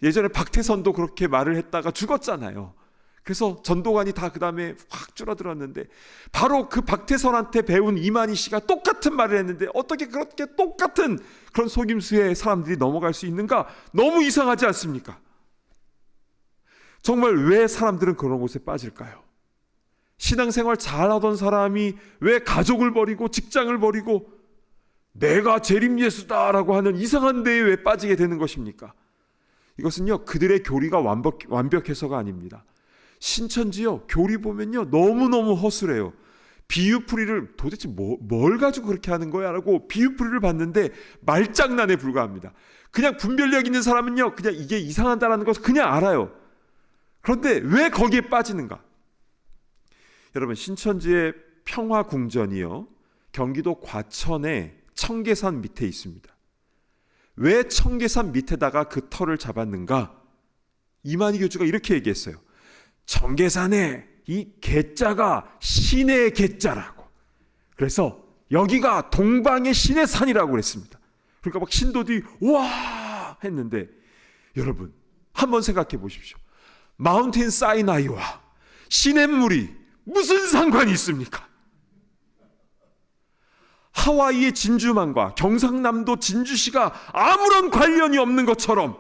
예전에 박태선도 그렇게 말을 했다가 죽었잖아요. 그래서 전도관이 다 그 다음에 확 줄어들었는데 바로 그 박태선한테 배운 이만희 씨가 똑같은 말을 했는데 어떻게 그렇게 똑같은 그런 속임수에 사람들이 넘어갈 수 있는가? 너무 이상하지 않습니까? 정말 왜 사람들은 그런 곳에 빠질까요? 신앙생활 잘하던 사람이 왜 가족을 버리고 직장을 버리고 내가 재림예수다라고 하는 이상한 데에 왜 빠지게 되는 것입니까? 이것은요, 그들의 교리가 완벽해서가 아닙니다. 신천지요, 교리 보면요, 너무너무 허술해요. 비유풀이를 도대체 뭘 가지고 그렇게 하는 거야? 라고 비유풀이를 봤는데 말장난에 불과합니다. 그냥 분별력 있는 사람은요, 그냥 이게 이상하다라는 것을 그냥 알아요. 그런데 왜 거기에 빠지는가? 여러분, 신천지의 평화궁전이요, 경기도 과천의 청계산 밑에 있습니다. 왜 청계산 밑에다가 그 터를 잡았는가? 이만희 교주가 이렇게 얘기했어요. 청계산에 이 개자가 신의 개자라고. 그래서 여기가 동방의 신의 산이라고 그랬습니다. 그러니까 막 신도들이 와 했는데, 여러분 한번 생각해 보십시오. 마운틴 사이나이와 시냇물이 무슨 상관이 있습니까? 하와이의 진주만과 경상남도 진주시가 아무런 관련이 없는 것처럼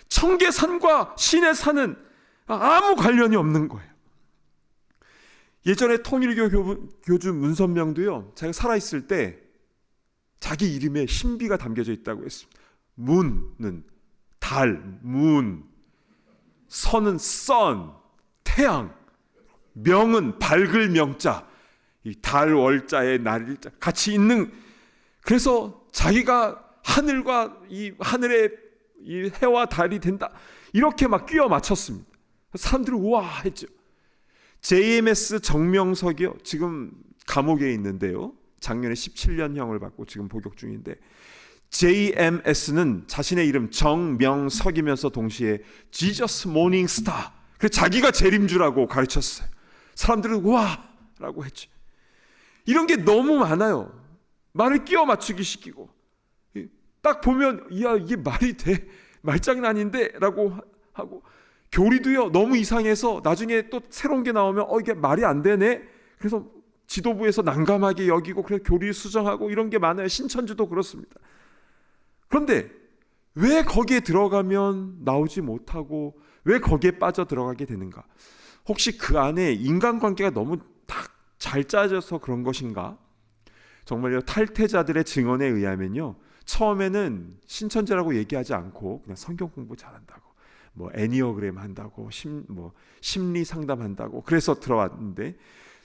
청계산과 신의 산은 아무 관련이 없는 거예요. 예전에 통일교 교주 문선명도요, 자기가 살아있을 때 자기 이름에 신비가 담겨져 있다고 했습니다. 문은 달, 문, 선은 sun, 태양, 명은 밝을 명자, 이 달 월자에 날일자 같이 있는, 그래서 자기가 하늘과 이 하늘의 이 해와 달이 된다, 이렇게 막 끼워 맞췄습니다. 사람들이 우와 했죠. JMS 정명석이요, 지금 감옥에 있는데요, 작년에 17년형을 받고 지금 복역 중인데, JMS는 자신의 이름 정명석이면서 동시에 Jesus Morning Star, 그래서 자기가 재림주라고 가르쳤어요. 사람들은 와 라고 했죠. 이런 게 너무 많아요. 말을 끼워 맞추기 시키고, 딱 보면 야 이게 말이 돼? 말장난인데 라고 하고, 교리도요 너무 이상해서 나중에 또 새로운 게 나오면 이게 말이 안 되네, 그래서 지도부에서 난감하게 여기고 그래서 교리를 수정하고, 이런 게 많아요. 신천지도 그렇습니다. 그런데 왜 거기에 들어가면 나오지 못하고 왜 거기에 빠져 들어가게 되는가? 혹시 그 안에 인간관계가 너무 딱 잘 짜져서 그런 것인가? 정말요, 탈퇴자들의 증언에 의하면요, 처음에는 신천지라고 얘기하지 않고 그냥 성경 공부 잘한다고, 뭐 애니어그램 한다고, 심리 상담한다고 그래서 들어왔는데,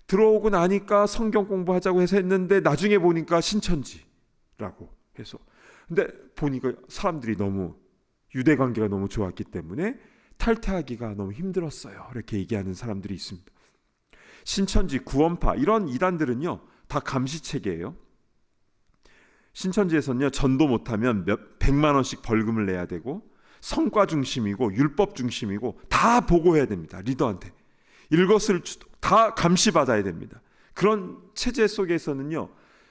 들어오고 나니까 성경 공부하자고 해서 했는데 나중에 보니까 신천지라고 해서, 근데 보니까 사람들이 너무 유대 관계가 너무 좋았기 때문에 탈퇴하기가 너무 힘들었어요. 이렇게 얘기하는 사람들이 있습니다. 신천지, 구원파 이런 이단들은요 다 감시체계예요. 신천지에서는요 전도 못하면 백만 원씩 벌금을 내야 되고, 성과 중심이고 율법 중심이고 다 보고해야 됩니다. 리더한테 이것을 다 감시받아야 됩니다. 그런 체제 속에서는요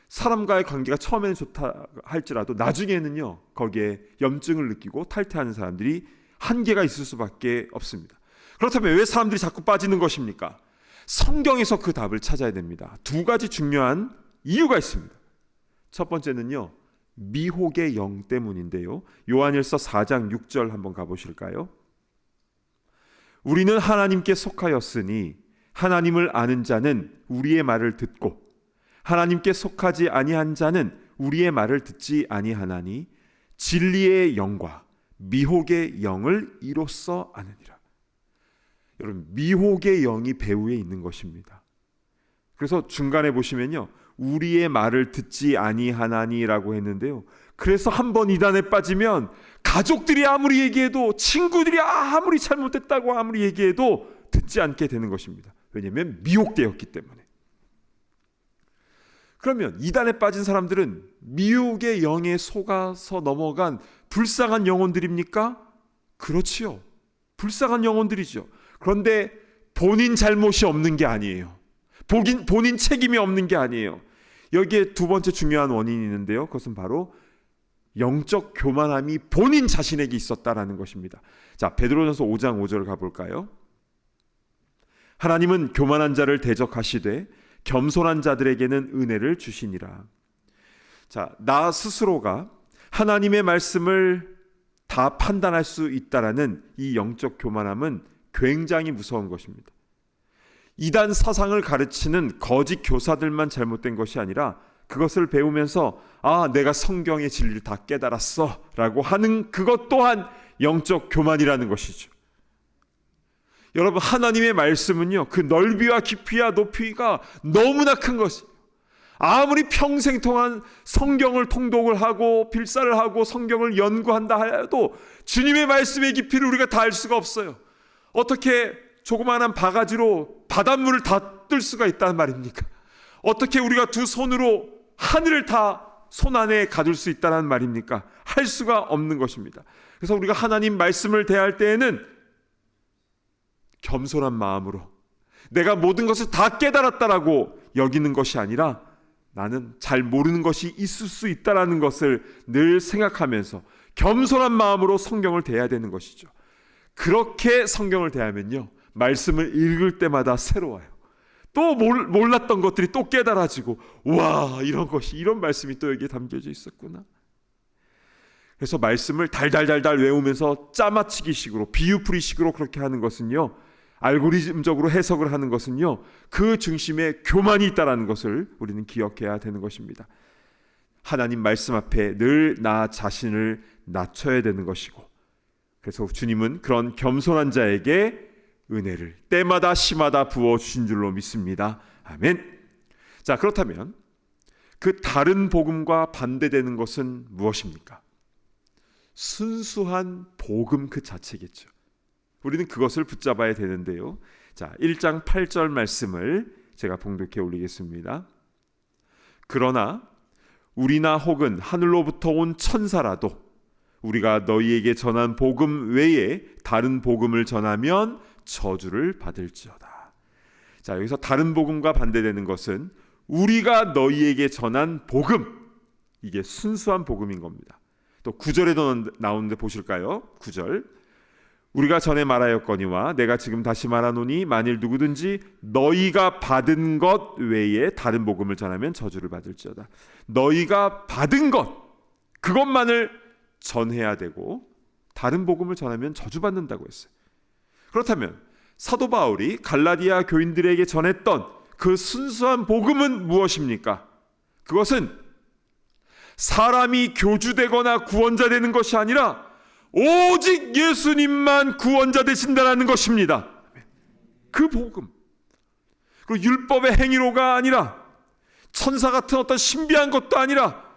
사람과의 관계가 처음에는 좋다 할지라도 나중에는요 거기에 염증을 느끼고 탈퇴하는 사람들이 한계가 있을 수밖에 없습니다. 그렇다면 왜 사람들이 자꾸 빠지는 것입니까? 성경에서 그 답을 찾아야 됩니다. 두 가지 중요한 이유가 있습니다. 첫 번째는요 미혹의 영 때문인데요, 요한일서 4장 6절 한번 가보실까요? 우리는 하나님께 속하였으니 하나님을 아는 자는 우리의 말을 듣고 하나님께 속하지 아니한 자는 우리의 말을 듣지 아니하나니 진리의 영과 미혹의 영을 이로써 아느니라. 여러분, 미혹의 영이 배후에 있는 것입니다. 그래서 중간에 보시면요 우리의 말을 듣지 아니하나니라고 했는데요, 그래서 한번 이단에 빠지면 가족들이 아무리 얘기해도, 친구들이 아무리 잘못했다고 아무리 얘기해도 듣지 않게 되는 것입니다. 왜냐하면 미혹되었기 때문에. 그러면 이단에 빠진 사람들은 미혹의 영에 속아서 넘어간 불쌍한 영혼들입니까? 그렇지요, 불쌍한 영혼들이죠. 그런데 본인 잘못이 없는 게 아니에요. 본인 책임이 없는 게 아니에요. 여기에 두 번째 중요한 원인이 있는데요, 그것은 바로 영적 교만함이 본인 자신에게 있었다라는 것입니다. 자, 베드로전서 5장 5절 가볼까요? 하나님은 교만한 자를 대적하시되 겸손한 자들에게는 은혜를 주시니라. 자, 나 스스로가 하나님의 말씀을 다 판단할 수 있다라는 이 영적 교만함은 굉장히 무서운 것입니다. 이단 사상을 가르치는 거짓 교사들만 잘못된 것이 아니라 그것을 배우면서 내가 성경의 진리를 다 깨달았어 라고 하는 그것 또한 영적 교만이라는 것이죠. 여러분, 하나님의 말씀은요 그 넓이와 깊이와 높이가 너무나 큰 것이에요. 아무리 평생 동안 성경을 통독을 하고 필사를 하고 성경을 연구한다 해도 주님의 말씀의 깊이를 우리가 다 알 수가 없어요. 어떻게 조그마한 바가지로 바닷물을 다 뜰 수가 있다는 말입니까? 어떻게 우리가 두 손으로 하늘을 다 손 안에 가둘 수 있다는 말입니까? 할 수가 없는 것입니다. 그래서 우리가 하나님 말씀을 대할 때에는 겸손한 마음으로 내가 모든 것을 다 깨달았다라고 여기는 것이 아니라 나는 잘 모르는 것이 있을 수 있다라는 것을 늘 생각하면서 겸손한 마음으로 성경을 대해야 되는 것이죠. 그렇게 성경을 대하면요 말씀을 읽을 때마다 새로워요. 또 몰랐던 것들이 또 깨달아지고, 와, 이런 말씀이 또 여기에 담겨져 있었구나. 그래서 말씀을 달달달달 외우면서 짜맞추기식으로, 비유풀이식으로 그렇게 하는 것은요, 알고리즘적으로 해석을 하는 것은요, 그 중심에 교만이 있다는 것을 우리는 기억해야 되는 것입니다. 하나님 말씀 앞에 늘 나 자신을 낮춰야 되는 것이고, 그래서 주님은 그런 겸손한 자에게 은혜를 때마다 시마다 부어주신 줄로 믿습니다. 아멘. 자, 그렇다면 그 다른 복음과 반대되는 것은 무엇입니까? 순수한 복음 그 자체겠죠. 우리는 그것을 붙잡아야 되는데요. 자, 1장 8절 말씀을 제가 봉독해 올리겠습니다. 그러나 우리나 혹은 하늘로부터 온 천사라도 우리가 너희에게 전한 복음 외에 다른 복음을 전하면 저주를 받을지어다. 자, 여기서 다른 복음과 반대되는 것은 우리가 너희에게 전한 복음, 이게 순수한 복음인 겁니다. 또 9절에도 나오는데 보실까요? 9절, 우리가 전에 말하였거니와 내가 지금 다시 말하노니 만일 누구든지 너희가 받은 것 외에 다른 복음을 전하면 저주를 받을지어다. 너희가 받은 것, 그것만을 전해야 되고 다른 복음을 전하면 저주받는다고 했어요. 그렇다면 사도 바울이 갈라디아 교인들에게 전했던 그 순수한 복음은 무엇입니까? 그것은 사람이 교주되거나 구원자 되는 것이 아니라 오직 예수님만 구원자 되신다라는 것입니다. 그 복음, 그리고 율법의 행위로가 아니라 천사 같은 어떤 신비한 것도 아니라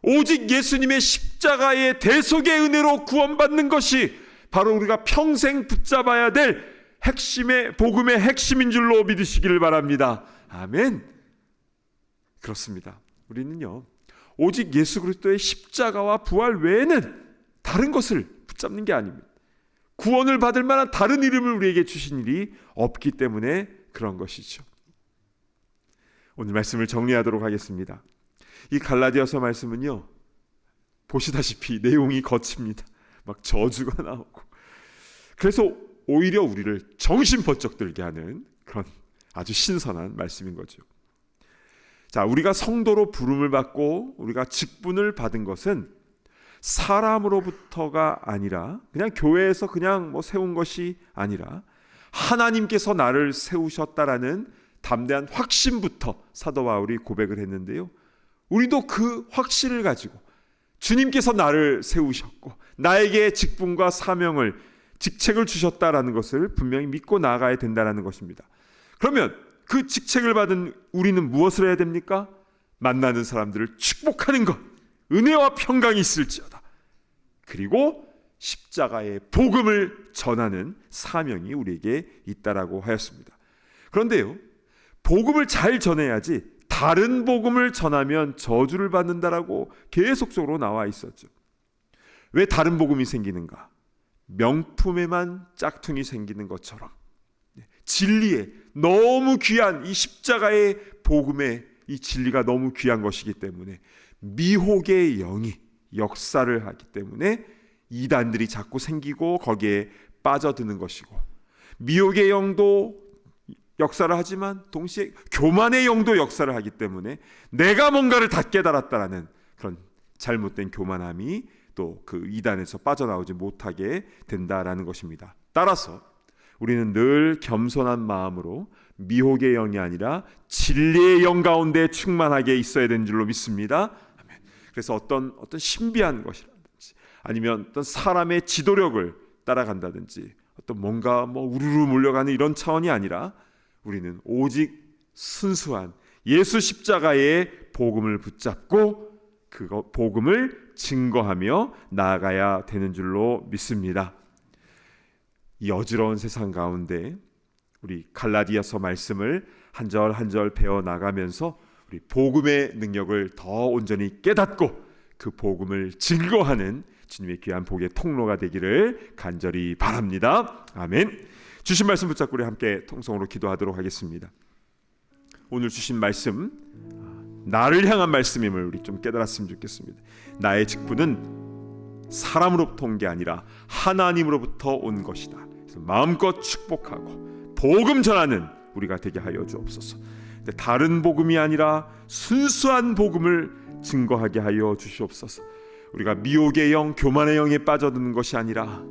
오직 예수님의 십자가의 대속의 은혜로 구원받는 것이 바로 우리가 평생 붙잡아야 될 핵심의 복음의 핵심인 줄로 믿으시기를 바랍니다. 아멘. 그렇습니다. 우리는요, 오직 예수 그리스도의 십자가와 부활 외에는 다른 것을 붙잡는 게 아닙니다. 구원을 받을 만한 다른 이름을 우리에게 주신 일이 없기 때문에 그런 것이죠. 오늘 말씀을 정리하도록 하겠습니다. 이 갈라디아서 말씀은요, 보시다시피 내용이 거칩니다. 막 저주가 나오고, 그래서 오히려 우리를 정신 번쩍 들게 하는 그런 아주 신선한 말씀인 거죠. 자, 우리가 성도로 부름을 받고 우리가 직분을 받은 것은 사람으로부터가 아니라, 그냥 교회에서 그냥 세운 것이 아니라 하나님께서 나를 세우셨다라는 담대한 확신부터 사도 바울이 고백을 했는데요, 우리도 그 확신을 가지고 주님께서 나를 세우셨고 나에게 직분과 사명을, 직책을 주셨다라는 것을 분명히 믿고 나아가야 된다는 것입니다. 그러면 그 직책을 받은 우리는 무엇을 해야 됩니까? 만나는 사람들을 축복하는 것, 은혜와 평강이 있을지어다. 그리고 십자가의 복음을 전하는 사명이 우리에게 있다라고 하였습니다. 그런데요, 복음을 잘 전해야지 다른 복음을 전하면 저주를 받는다라고 계속적으로 나와 있었죠. 왜 다른 복음이 생기는가? 명품에만 짝퉁이 생기는 것처럼 진리에 너무 귀한 이 십자가의 복음의 이 진리가 너무 귀한 것이기 때문에 미혹의 영이 역사를 하기 때문에 이단들이 자꾸 생기고 거기에 빠져드는 것이고, 미혹의 영도 역사를 하지만 동시에 교만의 영도 역사를 하기 때문에 내가 뭔가를 다 깨달았다라는 그런 잘못된 교만함이 또 그 이단에서 빠져나오지 못하게 된다라는 것입니다. 따라서 우리는 늘 겸손한 마음으로 미혹의 영이 아니라 진리의 영 가운데 충만하게 있어야 되는 줄로 믿습니다. 아멘. 그래서 어떤 신비한 것이라든지 아니면 어떤 사람의 지도력을 따라간다든지 어떤 뭔가 우르르 몰려가는 이런 차원이 아니라 우리는 오직 순수한 예수 십자가의 복음을 붙잡고 그 복음을 증거하며 나아가야 되는 줄로 믿습니다. 이 어지러운 세상 가운데 우리 갈라디아서 말씀을 한 절 한 절 배워 나가면서 우리 복음의 능력을 더 온전히 깨닫고 그 복음을 증거하는 주님의 귀한 복의 통로가 되기를 간절히 바랍니다. 아멘. 주신 말씀 붙잡고 우리 함께 통성으로 기도하도록 하겠습니다. 오늘 주신 말씀, 나를 향한 말씀임을 우리 좀 깨달았으면 좋겠습니다. 나의 직분은 사람으로부터 온 게 아니라 하나님으로부터 온 것이다. 그래서 마음껏 축복하고 복음 전하는 우리가 되게 하여 주옵소서. 다른 복음이 아니라 순수한 복음을 증거하게 하여 주시옵소서. 우리가 미혹의 영, 교만의 영에 빠져드는 것이 아니라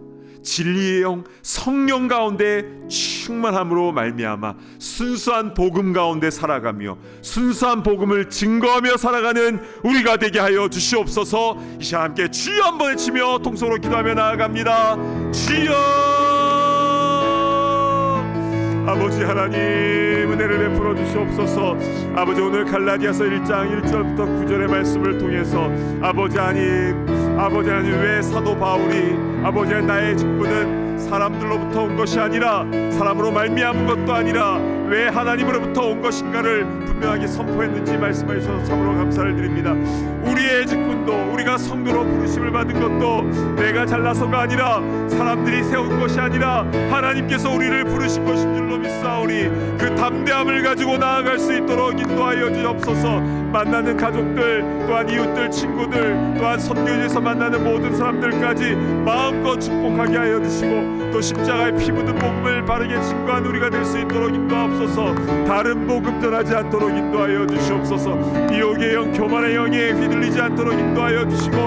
진리의 영, 성령 가운데 충만함으로 말미암아 순수한 복음 가운데 살아가며 순수한 복음을 증거하며 살아가는 우리가 되게 하여 주시옵소서. 이 시간 함께 주여 한번 외치며 통성으로 기도하며 나아갑니다. 주여! 아버지 하나님, 은혜를 베풀어 주시옵소서. 아버지, 오늘 갈라디아서 1장 1절부터 9절의 말씀을 통해서 아버지 하나님 왜 사도 바울이 아버지 나의 직분은 사람들로부터 온 것이 아니라 사람으로 말미암은 것도 아니라 왜 하나님으로부터 온 것인가를 분명하게 선포했는지 말씀해 주셔서 참으로 감사를 드립니다. 우리의 직분도 우리가 성도로 부르심을 받은 것도 내가 잘나서가 아니라 사람들이 세운 것이 아니라 하나님께서 우리를 부르신 것인 줄로 믿사오니 그 담대함을 가지고 나아갈 수 있도록 인도하여 주옵소서. 만나는 가족들 또한 이웃들 친구들 또한 선교지에서 만나는 모든 사람들까지 마음껏 축복하게 하여 주시고 또 십자가의 피 묻은 복음을 바르게 증거한 우리가 될 수 있도록 인도하옵소서. 다른 복음 전하지 않도록 인도하여 주시옵소서. 미혹의 영 교만의 영에 휘둘리지 않도록 인도하여 주시고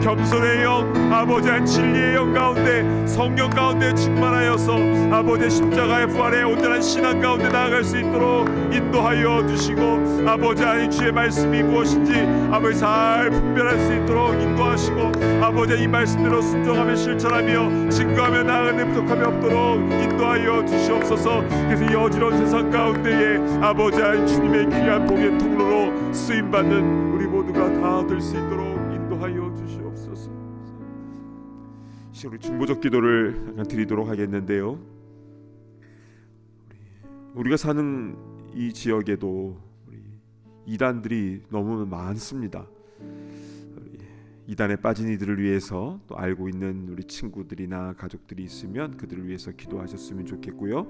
겸손의 영 아버지 한 진리의 영 가운데 성령 가운데 충만하여서 아버지 십자가의 부활의 온전한 신앙 가운데 나아갈 수 있도록 인도하여 주시고 아버지 하나님 주의 말씀이 무엇인지 아버지 잘 분별할 수 있도록 인도하시고 아버지 이 말씀대로 순종하며 실천하며 증거하며 나아가는 부족함이 없도록 인도하여 주시옵소서. 그래서 이 어지러운 세상 가운데에 아버지 하나님 주님의 귀한 복의 통로로 쓰임받는 우리 모두가 다 될 수 있도록 인도하여 주시옵소서. 이제 우리 중보적 기도를 잠깐 드리도록 하겠는데요. 우리가 사는 이 지역에도 이단들이 너무 많습니다. 이단에 빠진 이들을 위해서 또 알고 있는 우리 친구들이나 가족들이 있으면 그들을 위해서 기도하셨으면 좋겠고요.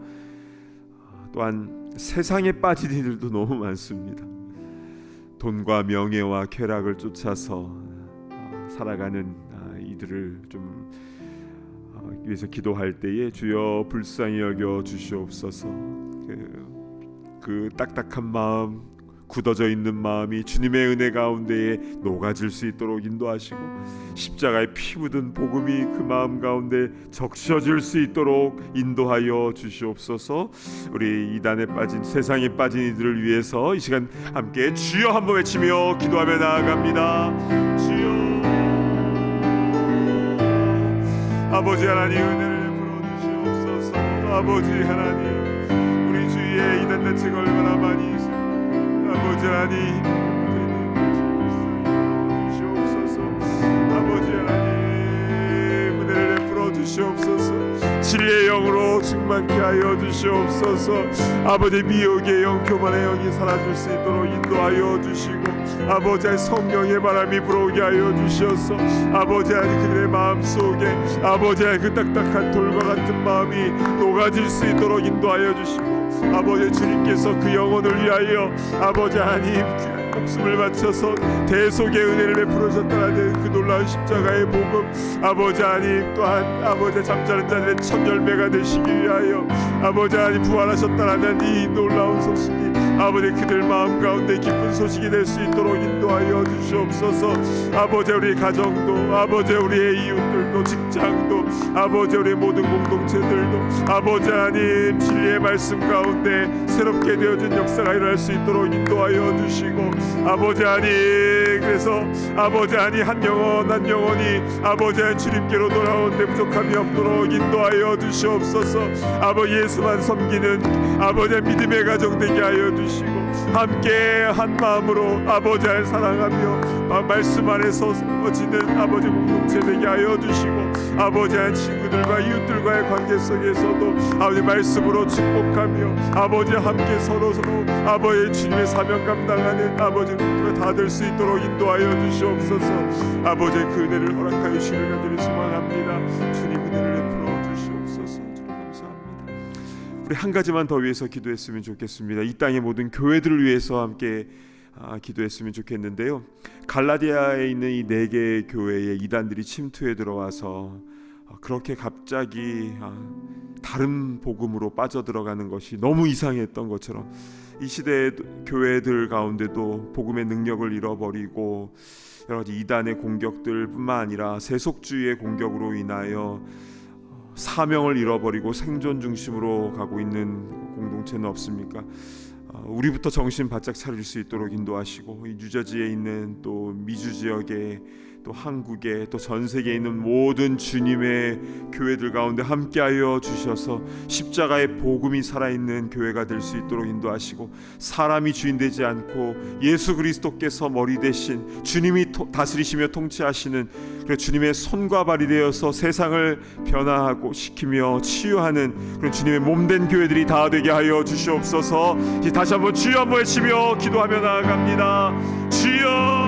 또한 세상에 빠진 이들도 너무 많습니다. 돈과 명예와 쾌락을 쫓아서 살아가는 이들을 좀 위해서 기도할 때에 주여 불쌍히 여겨 주시옵소서. 그 딱딱한 마음 굳어져 있는 마음이 주님의 은혜 가운데에 녹아질 수 있도록 인도하시고 십자가의 피 묻은 복음이 그 마음 가운데 적셔질 수 있도록 인도하여 주시옵소서. 우리 이단에 빠진 세상에 빠진 이들을 위해서 이 시간 함께 주여 한번 외치며 기도하며 나아갑니다. 주여 아버지 하나님 은혜를 베풀어 주시옵소서. 아버지 하나님 우리 주위에 이단 단체가 얼마나 많이 있습니까? 아버지 하나님 주시옵소서. 아버지 하나님 은혜를 베풀어 주시옵소서. 진리의 영으로 충만케 하여 주시옵소서. 아버지 미혹의 영 교만의 영이 사라질 수 있도록 인도하여 주시고 아버지의 성령의 바람이 불어오게 하여 주시옵소서. 아버지 하나님 그들의 마음속에 아버지의 그 딱딱한 돌과 같은 마음이 녹아질 수 있도록 인도하여 주시고 아버지 주님께서 그 영혼을 위하여 아버지 하나님 목숨을 바쳐서 대속의 은혜를 베풀으셨다는 그 놀라운 십자가의 복음 아버지 하나님 또한 아버지 잠자는 자들의 첫 열매가 되시기 위하여 아버지 하나님 부활하셨다는 이 놀라운 소식이 아버지 그들 마음 가운데 기쁜 소식이 될 수 있도록 인도하여 주시옵소서. 아버지 우리 가정도 아버지 우리의 이웃들도 직장도 아버지 우리 모든 공동체들도 아버지 하나님 진리의 말씀 가운데 새롭게 되어진 역사가 일어날 수 있도록 인도하여 주시고 아버지 하나님 그래서 아버지 하나님 한 영혼이 아버지 하나님 주님께로 돌아오는데 부족함이 없도록 인도하여 주시옵소서. 아버지 예수만 섬기는 아버지 믿음의 가정 되게 하여 주시고 함께 한 마음으로 아버지 하나님 사랑하며 말씀 안에서 서지는 아버지 공동체 되게 하여 주시고 아버지 하나님 친구들과 이웃들과의 관계 속에서도 아버지 말씀으로 축복하며 아버지 함께 서로 아버지 주님의 사명 감당하는 아버지 모두가 다 될 수 있도록 인도하여 주시옵소서. 아버지 그 은혜를 허락하여 주시길 간절히 소망합니다. 주님 은혜를 베풀어 주시옵소서. 주님 감사합니다. 우리 한 가지만 더 위해서 기도했으면 좋겠습니다. 이 땅의 모든 교회들을 위해서 함께 기도했으면 좋겠는데요. 갈라디아에 있는 이 4개의 교회에 이단들이 침투해 들어와서 그렇게 갑자기 다른 복음으로 빠져들어가는 것이 너무 이상했던 것처럼 이 시대의 교회들 가운데도 복음의 능력을 잃어버리고 여러 가지 이단의 공격들뿐만 아니라 세속주의의 공격으로 인하여 사명을 잃어버리고 생존 중심으로 가고 있는 공동체는 없습니까? 우리부터 정신 바짝 차릴 수 있도록 인도하시고, 이 뉴저지에 있는 또 미주 지역에 또 한국에 또 전 세계에 있는 모든 주님의 교회들 가운데 함께하여 주셔서 십자가의 복음이 살아있는 교회가 될 수 있도록 인도하시고, 사람이 주인 되지 않고 예수 그리스도께서 머리 되신 주님이 다스리시며 통치하시는 그 주님의 손과 발이 되어서 세상을 변화하고 시키며 치유하는 그런 주님의 몸된 교회들이 다 되게 하여 주시옵소서. 다시 한번 주여 한번 외치며 기도하며 나아갑니다. 주여,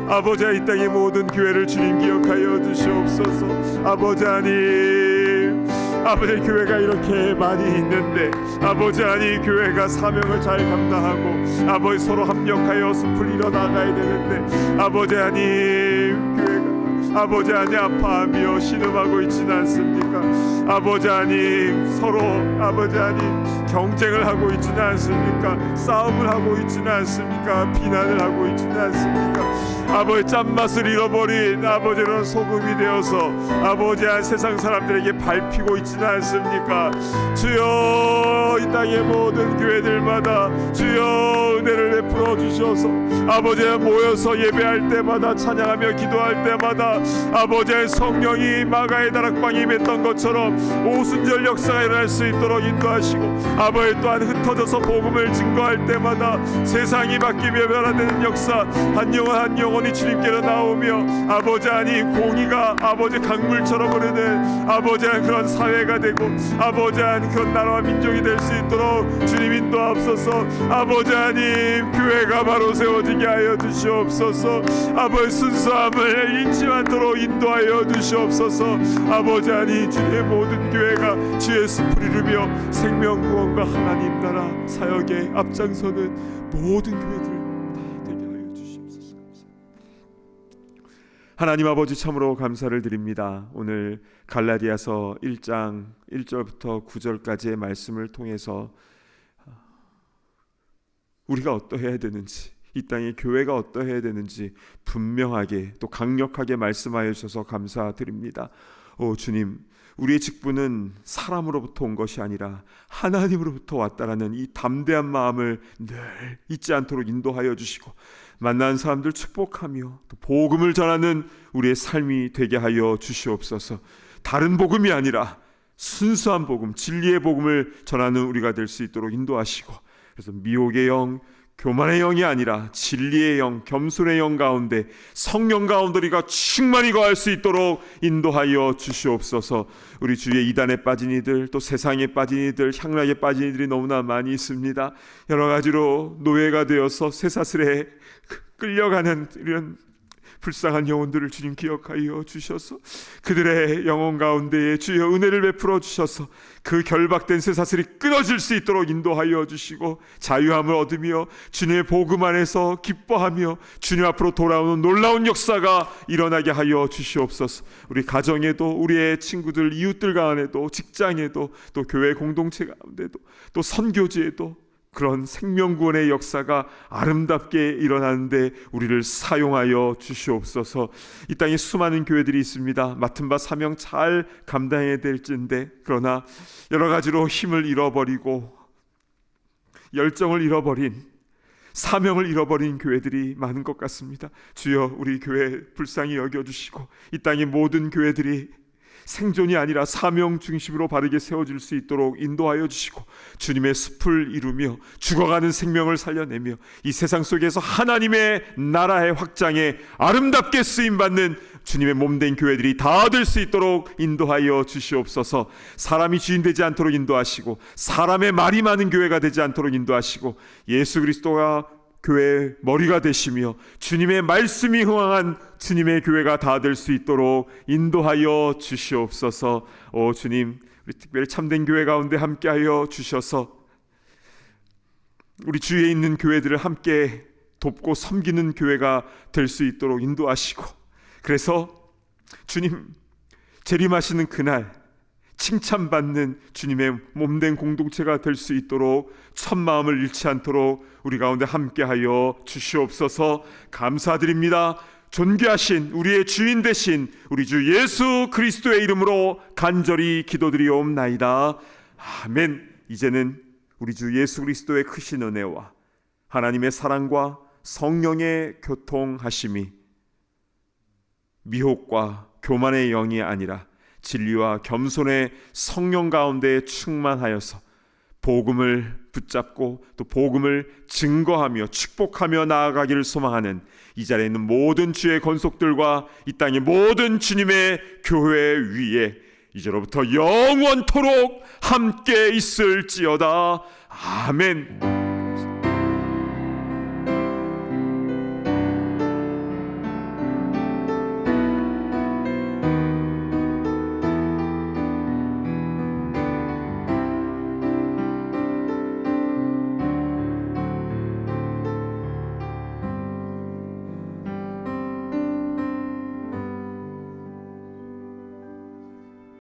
아버지, 이 땅의 모든 교회를 주님 기억하여 주시옵소서. 아버지 하나님, 아버지, 교회가 이렇게 많이 있는데 아버지 하나님, 교회가 사명을 잘 감당하고 아버지 서로 합력하여 숲을 이뤄나가야 되는데 아버지 하나님, 교회가 아버지 하나님 아파하며 신음하고 있지는 않습니까? 아버지 하나님, 서로 아버지 하나님 경쟁을 하고 있지는 않습니까? 싸움을 하고 있지는 않습니까? 비난을 하고 있지는 않습니까? 아버지, 짠맛을 잃어버린 아버지는 소금이 되어서 아버지 한 세상 사람들에게 밟히고 있지는 않습니까? 주여, 이 땅의 모든 교회들마다 주여 은혜를 베풀어 주셔서 아버지 모여서 예배할 때마다 찬양하며 기도할 때마다 아버지의 성령이 마가의 다락방에 임했던 것처럼 오순절 역사가 일어날 수 있도록 인도하시고, 아버지 또한 흩어져서 복음을 증거할 때마다 세상이 바뀌며 변화되는 역사, 한 영혼 한 영혼이 주님께로 나오며 아버지 하나님, 공의가 아버지 강물처럼 흐르는 아버지 한 그런 사회가 되고 아버지 한 그런 나라와 민족이 될 수 있도록 주님 인도하옵소서. 아버지 하나님, 교회가 바로 세워지게 하여 주시옵소서. 아버지, 순수함을 잃지 않도록 인도하여 주시옵소서. 아버지 하나님, 주님의 모든 교회가 주의 숲을 이루며 생명구원과 하나님 나라 사역에 앞장서는 모든 교회들 다 되게 하여 주시옵소서. 하나님 아버지, 참으로 감사를 드립니다. 오늘 갈라디아서 1장 1절부터 9절까지의 말씀을 통해서 우리가 어떠해야 되는지, 이 땅의 교회가 어떠해야 되는지 분명하게 또 강력하게 말씀하여 주셔서 감사드립니다. 오 주님, 우리의 직분은 사람으로부터 온 것이 아니라 하나님으로부터 왔다라는 이 담대한 마음을 늘 잊지 않도록 인도하여 주시고, 만난 사람들 축복하며 또 복음을 전하는 우리의 삶이 되게 하여 주시옵소서. 다른 복음이 아니라 순수한 복음, 진리의 복음을 전하는 우리가 될 수 있도록 인도하시고, 그래서 미혹의 영, 교만의 영이 아니라 진리의 영, 겸손의 영 가운데 성령 가운데 우리가 충만히 거할 수 있도록 인도하여 주시옵소서. 우리 주위에 이단에 빠진 이들, 또 세상에 빠진 이들, 향락에 빠진 이들이 너무나 많이 있습니다. 여러 가지로 노예가 되어서 쇠사슬에 끌려가는 이런 불쌍한 영혼들을 주님 기억하여 주셔서 그들의 영혼 가운데에 주여 은혜를 베풀어 주셔서 그 결박된 쇠사슬이 끊어질 수 있도록 인도하여 주시고, 자유함을 얻으며 주님의 복음 안에서 기뻐하며 주님 앞으로 돌아오는 놀라운 역사가 일어나게 하여 주시옵소서. 우리 가정에도, 우리의 친구들, 이웃들 가운데도, 직장에도, 또 교회 공동체 가운데도, 또 선교지에도 그런 생명구원의 역사가 아름답게 일어나는데 우리를 사용하여 주시옵소서. 이 땅에 수많은 교회들이 있습니다. 맡은 바 사명 잘 감당해야 될진데, 그러나 여러 가지로 힘을 잃어버리고 열정을 잃어버린, 사명을 잃어버린 교회들이 많은 것 같습니다. 주여, 우리 교회 불쌍히 여겨주시고 이 땅의 모든 교회들이 생존이 아니라 사명 중심으로 바르게 세워질 수 있도록 인도하여 주시고, 주님의 숲을 이루며 죽어가는 생명을 살려내며 이 세상 속에서 하나님의 나라의 확장에 아름답게 쓰임받는 주님의 몸된 교회들이 다 될 수 있도록 인도하여 주시옵소서. 사람이 주인 되지 않도록 인도하시고, 사람의 말이 많은 교회가 되지 않도록 인도하시고, 예수 그리스도가 교회의 머리가 되시며 주님의 말씀이 흥황한 주님의 교회가 다 될 수 있도록 인도하여 주시옵소서. 오 주님, 우리 특별히 참된 교회 가운데 함께하여 주셔서 우리 주위에 있는 교회들을 함께 돕고 섬기는 교회가 될 수 있도록 인도하시고, 그래서 주님 재림하시는 그날 칭찬받는 주님의 몸된 공동체가 될 수 있도록 첫 마음을 잃지 않도록 우리 가운데 함께하여 주시옵소서. 감사드립니다. 존귀하신 우리의 주인 되신 우리 주 예수 그리스도의 이름으로 간절히 기도드리옵나이다. 아멘. 이제는 우리 주 예수 그리스도의 크신 은혜와 하나님의 사랑과 성령의 교통하심이 미혹과 교만의 영이 아니라 진리와 겸손의 성령 가운데 충만하여서 복음을 붙잡고 또 복음을 증거하며 축복하며 나아가기를 소망하는 이 자리에 있는 모든 주의 권속들과 이 땅의 모든 주님의 교회 위에 이제로부터 영원토록 함께 있을지어다. 아멘.